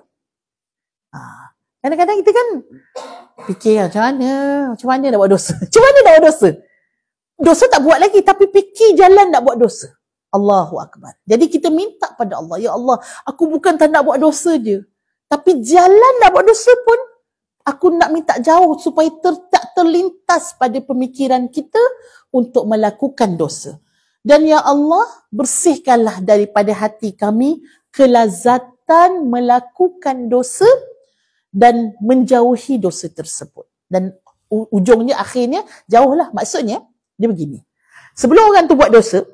Kadang-kadang kita kan fikir macam mana nak buat dosa. Macam mana nak buat dosa? Dosa tak buat lagi, tapi fikir jalan nak buat dosa. Allahu Akbar. Jadi kita minta pada Allah, ya Allah, aku bukan tak nak buat dosa je, tapi jalan nak buat dosa pun aku nak minta jauh supaya tak terlintas pada pemikiran kita untuk melakukan dosa. Dan ya Allah, bersihkanlah daripada hati kami kelazatan melakukan dosa dan menjauhi dosa tersebut. Dan ujungnya, akhirnya, jauhlah. Maksudnya, dia begini. Sebelum orang tu buat dosa,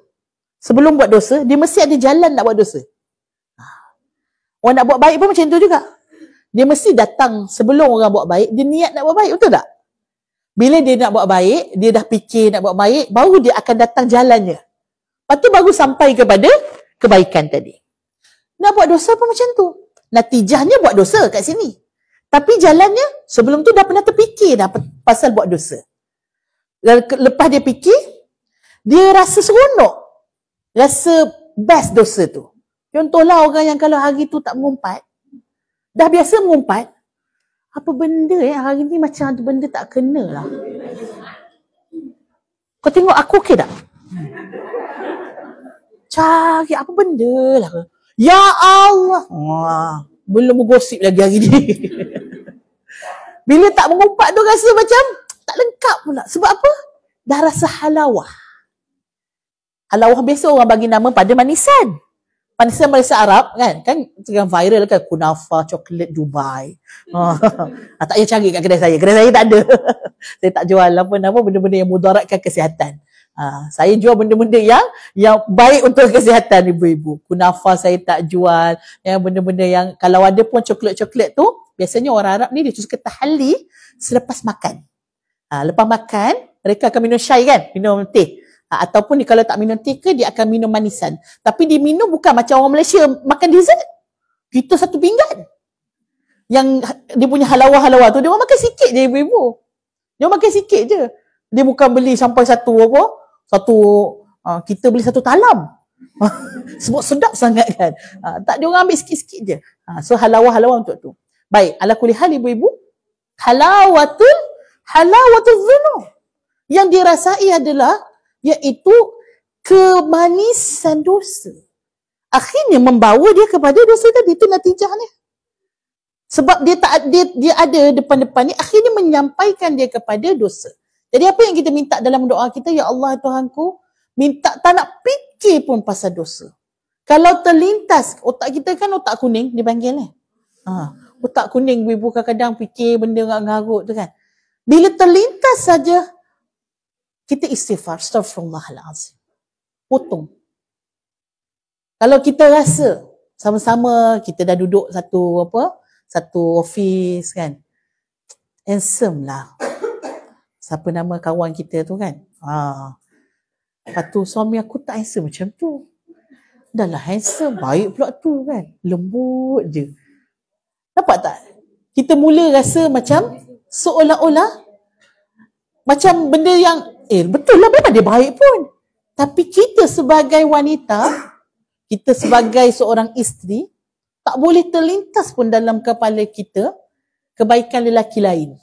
dia mesti ada jalan nak buat dosa. Orang nak buat baik pun macam tu juga. Dia mesti datang sebelum orang buat baik, dia niat nak buat baik, betul tak? Bila dia nak buat baik, dia dah fikir nak buat baik, baru dia akan datang jalannya. Lepas tu baru sampai kepada kebaikan tadi. Nak buat dosa pun macam tu. Natijahnya buat dosa kat sini. Tapi jalannya, sebelum tu dah pernah terfikir dah pasal buat dosa. Lepas dia fikir, dia rasa seronok. Rasa best dosa tu. Contohlah orang yang kalau hari tu tak mengumpat, dah biasa mengumpat, apa benda hari ni macam ada benda tak kena lah. Kau tengok aku okey tak? Cari apa benda lah. Ya Allah. Belum bergosip lagi hari ni. Bila tak mengumpat tu rasa macam tak lengkap pula. Sebab apa? Dah rasa halawah. Halawah biasa orang bagi nama pada manisan. Manisan bahasa Arab kan tengah viral kan, kunafa, coklat Dubai. Tak payah cari kat kedai saya. Kedai saya tak ada. Saya tak jual apa-apa benda-benda yang mudaratkan kesihatan. Saya jual benda-benda yang baik untuk kesihatan ibu-ibu. Kunafa saya tak jual. Yang benda-benda yang kalau ada pun coklat-coklat tu, biasanya orang Arab ni dia suka tahalli selepas makan. Lepas makan, mereka akan minum syai kan, minum teh. Ataupun kalau tak minum teh ke, dia akan minum manisan. Tapi dia minum bukan macam orang Malaysia makan dessert. Kita satu pinggan. Yang dia punya halawah-halawah tu, dia orang makan sikit je ibu-ibu. Dia makan sikit je. Dia bukan beli sampai kita beli satu talam. Sebab sedap sangat kan. Tak, dia orang ambil sikit-sikit je. So halawah-halawah untuk tu. Baik, ala kulli hal ibu-ibu, halawatul dhunub. Yang dirasai adalah iaitu kemanisan dosa. Akhirnya membawa dia kepada dosa tadi, itu natijahnya. Sebab dia ada depan-depan ni, akhirnya menyampaikan dia kepada dosa. Jadi apa yang kita minta dalam doa kita, ya Allah Tuhanku, minta tak nak fikir pun pasal dosa. Kalau terlintas, otak kita kan otak kuning dipanggil ni. Otak kuning ibu kadang-kadang fikir benda ngarut tu kan. Bila terlintas saja, kita istighfar, astaghfirullahalazim. Potong. Kalau kita rasa sama-sama kita dah duduk satu office kan. Handsome lah. Siapa nama kawan kita tu kan. Lepas tu suami aku tak handsome macam tu. Dah lah handsome, baik pula tu kan. Lembut je. Nampak tak? Kita mula rasa macam seolah-olah macam benda yang betul lah, memang dia baik pun. Tapi kita sebagai wanita, kita sebagai seorang isteri, tak boleh terlintas pun dalam kepala kita kebaikan lelaki lain.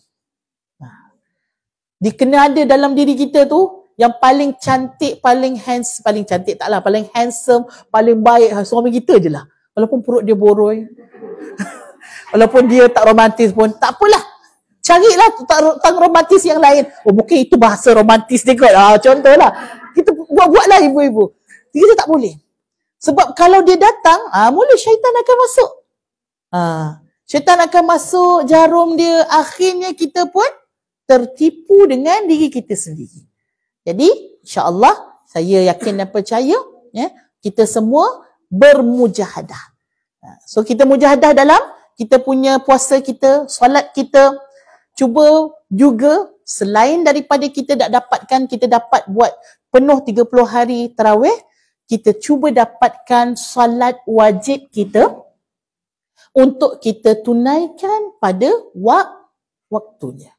Dia kena ada dalam diri kita tu yang paling cantik, paling handsome, paling cantik taklah, paling handsome, paling baik suami kita je lah. Walaupun perut dia boroi. Walaupun dia tak romantis pun, tak apalah. Carilah tang romantis yang lain. Oh, mungkin itu bahasa romantis dia kot. Contohlah. Kita buat-buatlah ibu-ibu. Kita tak boleh. Sebab kalau dia datang, mula syaitan akan masuk. Syaitan akan masuk, jarum dia, akhirnya kita pun tertipu dengan diri kita sendiri. Jadi, insya-Allah saya yakin dan percaya kita semua bermujahadah. So kita mujahadah dalam kita punya puasa kita, solat kita. Cuba juga selain daripada kita dapatkan, kita dapat buat penuh 30 hari tarawih, kita cuba dapatkan solat wajib kita untuk kita tunaikan pada waktunya.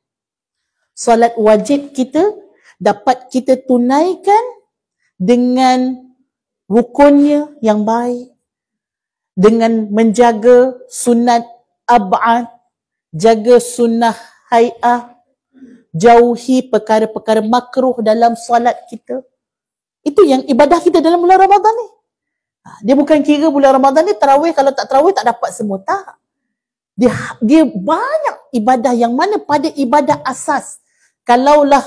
Solat wajib kita dapat kita tunaikan dengan rukunnya yang baik, dengan menjaga sunat ab'ad, jaga sunnah hai'ah, jauhi perkara-perkara makruh dalam solat kita. Itu yang ibadah kita dalam bulan Ramadan ni. Dia bukan kira bulan Ramadan ni tarawih, kalau tak tarawih tak dapat semua, tak. Dia banyak ibadah yang mana pada ibadah asas. Kalaulah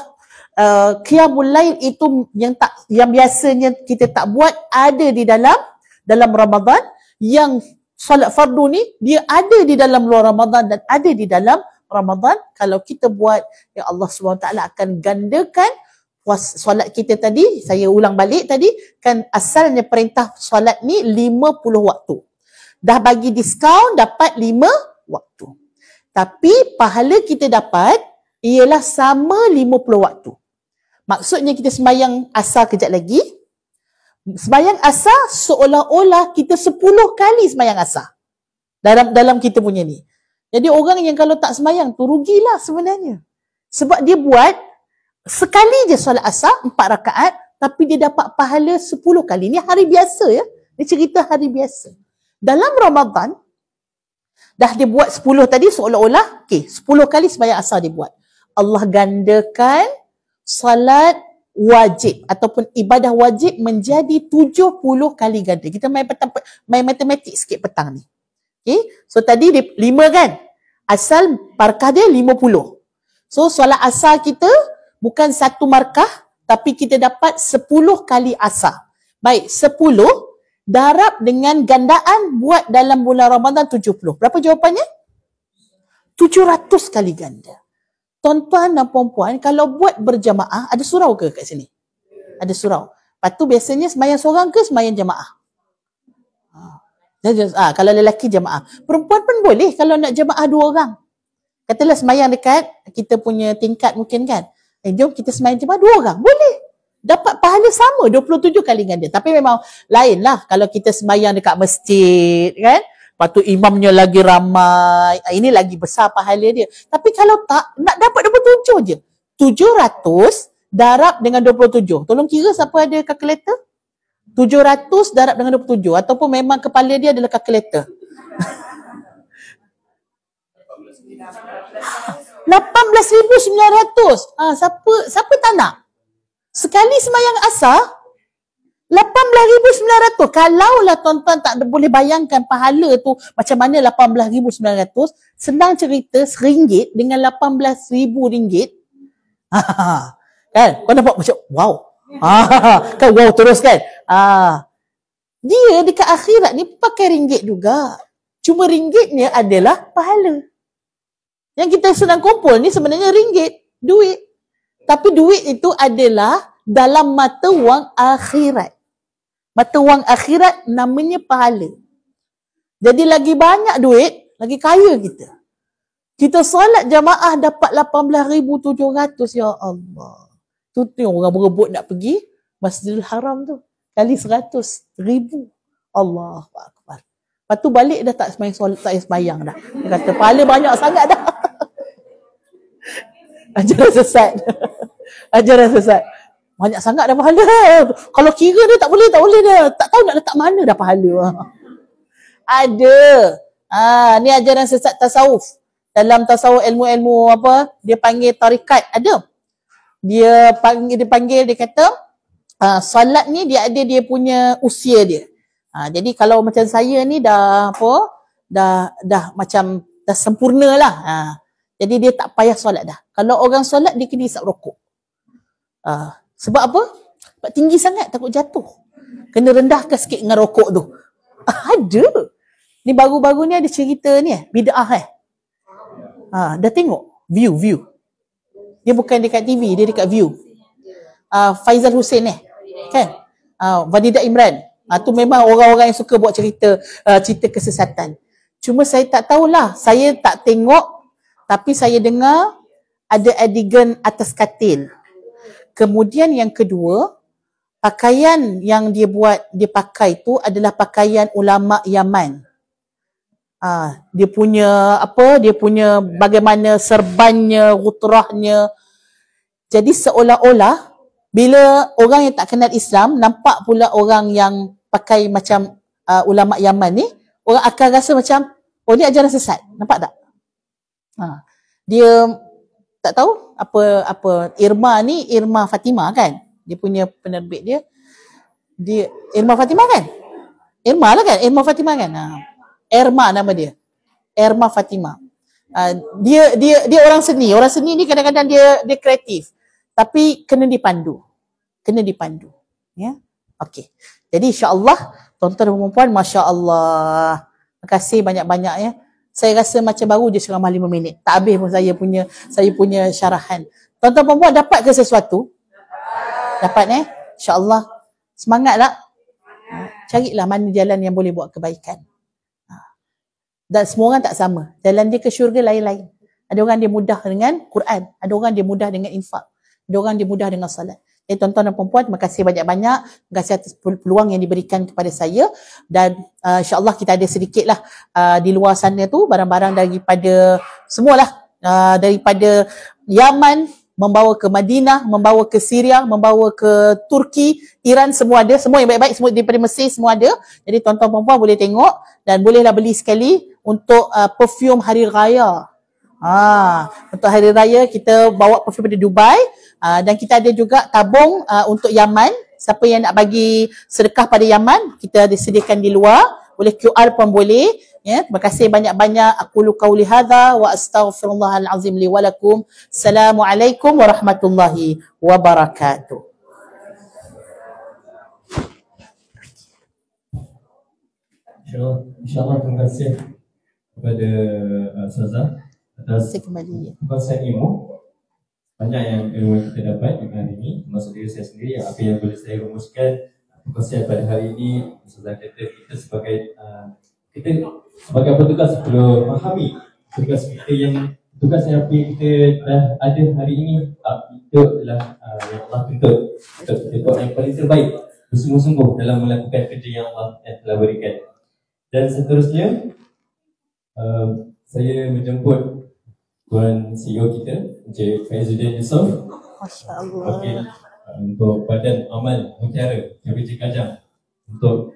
qiyamul lail itu yang biasanya kita tak buat, ada di dalam Ramadan. Yang solat fardu ni dia ada di dalam luar Ramadan dan ada di dalam Ramadan. Kalau kita buat, ya Allah SWT akan gandakan solat kita tadi. Saya ulang balik tadi, kan asalnya perintah solat ni 50 waktu. Dah bagi diskaun dapat 5 waktu. Tapi pahala kita dapat ialah sama 50 waktu. Maksudnya kita sembahyang asar kejap lagi. Sembahyang asar seolah-olah kita 10 kali sembahyang asar. Dalam kita punya ni. Jadi orang yang kalau tak sembahyang tu rugilah sebenarnya. Sebab dia buat sekali je solat asar 4 rakaat, tapi dia dapat pahala 10 kali. Ni hari biasa ya. Ni cerita hari biasa. Dalam Ramadan dah dia buat 10 tadi seolah-olah 10 kali sembahyang asar dia buat. Allah gandakan salat wajib ataupun ibadah wajib menjadi 70 kali ganda. Kita main matematik sikit petang ni. So tadi dia 5 kan? Asal markah dia 50. So solat asar kita bukan 1 markah, tapi kita dapat 10 kali asar. Baik, 10 darab dengan gandaan buat dalam bulan Ramadan 70. Berapa jawapannya? 700 kali ganda. Tuan-tuan dan puan-puan, kalau buat berjamaah, ada surau ke kat sini? Ada surau. Lepas tu biasanya sembahyang seorang ke sembahyang jamaah? Kalau lelaki jamaah. Perempuan pun boleh kalau nak jamaah 2 orang. Katalah sembahyang dekat kita punya tingkat mungkin kan. Jom kita sembahyang jamaah 2 orang. Boleh. Dapat pahala sama 27 kali ganda. Tapi memang lain lah kalau kita sembahyang dekat masjid kan. Lepas tu imamnya lagi ramai. Ini lagi besar pahala dia. Tapi kalau tak, nak dapat 27 je. 700 darab dengan 27. Tolong kira siapa ada kalkulator? 700 darab dengan 27. Ataupun memang kepala dia adalah kalkulator. 18,900. Siapa tak nak? Sekali sembahyang asar, 18,900. Kalaulah tuan-tuan tak boleh bayangkan pahala tu macam mana 18,900, senang cerita RM1 dengan RM18,000. Kan? Kau nampak macam wow. Kan wow terus kan? Dia dekat akhirat ni pakai ringgit juga. Cuma ringgitnya adalah pahala. Yang kita sedang kumpul ni sebenarnya ringgit, duit. Tapi duit itu adalah dalam mata wang akhirat. Mata wang akhirat namanya pahala. Jadi lagi banyak duit, lagi kaya kita. Kita solat jamaah dapat 18,700. Ya Allah. Tu orang berebut nak pergi Masjidil Haram tu. Kali 100,000. Allahu Akbar. Lepas tu balik dah tak sembahyang dah. Dia kata pahala banyak sangat dah. Ajaran sesat. Ajaran sesat. Banyak sangat dah pahala. Kalau kira dia tak boleh dah. Tak tahu nak letak mana dah pahala. Ada. Ni ajaran sesat tasawuf. Dalam tasawuf ilmu-ilmu apa, dia panggil tarikat, ada. Dia panggil dia kata solat ni dia ada dia punya usia dia. Jadi kalau macam saya ni dah apa, dah macam dah sempurna lah. Jadi dia tak payah solat dah. Kalau orang solat dia kena hisap rokok. Sebab apa? Sebab tinggi sangat takut jatuh. Kena rendahkan sikit dengan rokok tu. Ada. Ni baru-baru ni ada cerita ni bid'ah dah tengok view. Dia bukan dekat TV, dia dekat view. Faizal Hussein kan? Wadidah Imran. Tu memang orang-orang yang suka buat cerita kesesatan. Cuma saya tak tahulah, saya tak tengok, tapi saya dengar ada adegan atas katil. Kemudian yang kedua, pakaian yang dia pakai tu adalah pakaian ulama Yaman. Dia punya bagaimana serbannya, rutrahnya. Jadi seolah-olah bila orang yang tak kenal Islam nampak pula orang yang pakai macam ulama Yaman ni, orang akan rasa macam ni ajaran sesat. Nampak tak? Dia tak tahu apa Irma ni, Irma Fatimah kan? Dia punya penerbit dia Irma Fatimah kan? Irma lah kan? Irma Fatimah kan? Irma nama dia. Irma Fatimah. Dia orang seni. Orang seni ni kadang-kadang dia kreatif. Tapi kena dipandu. Ya. Okey. Jadi insya-Allah tuan-tuan dan puan-puan, masya-Allah. Terima kasih banyak-banyak ya. Saya rasa macam baru je ceramah 5 minit. Tak habis pun saya punya syarahan. Tuan-tuan dan puan-puan dapat ke sesuatu? Dapat insya-Allah. Semangatlah. Carilah mana jalan yang boleh buat kebaikan. Dan semua orang tak sama. Jalan dia ke syurga lain-lain. Ada orang dia mudah dengan Quran. Ada orang dia mudah dengan infak. Ada orang dia mudah dengan salat. Jadi tuan-tuan dan puan-puan, terima kasih banyak-banyak. Terima kasih atas peluang yang diberikan kepada saya. Dan insyaAllah kita ada sedikit lah di luar sana tu barang-barang daripada semualah. Daripada Yaman, membawa ke Madinah, membawa ke Syria, membawa ke Turki, Iran, semua ada. Semua yang baik-baik, semua daripada Mesir semua ada. Jadi tuan-tuan dan puan-puan boleh tengok dan bolehlah beli sekali untuk perfume hari raya. Untuk hari raya kita bawa perfume dari Dubai. Dan kita ada juga tabung untuk Yaman. Siapa yang nak bagi sedekah pada Yaman, kita disediakan di luar. Boleh QR pun boleh. Ya, terima kasih banyak-banyak. Aqulu qauli hadza wa astaghfirullahal azim li wa lakum. Assalamualaikum warahmatullahi wabarakatuh. InsyaAllah terima kasih kepada Ustazah atas perkongsian ilmu. Banyak yang ilmu yang kita dapat hari ini, termasuk diri saya sendiri. Apa yang boleh saya rumuskan perkongsian pada hari ini, Ustazah kata kita sebagai petugas perlu memahami tugas kita yang apa yang kita dah ada hari ini. Itu adalah yang Allah tuntut untuk kita buat yang paling terbaik, bersungguh-sungguh dalam melakukan kerja yang Allah telah berikan. Dan seterusnya saya menjemput Tuan CEO kita, Encik Faizuddin Yusof, Masya Allah, untuk Badan Amal Mutiara KPJ Kajang untuk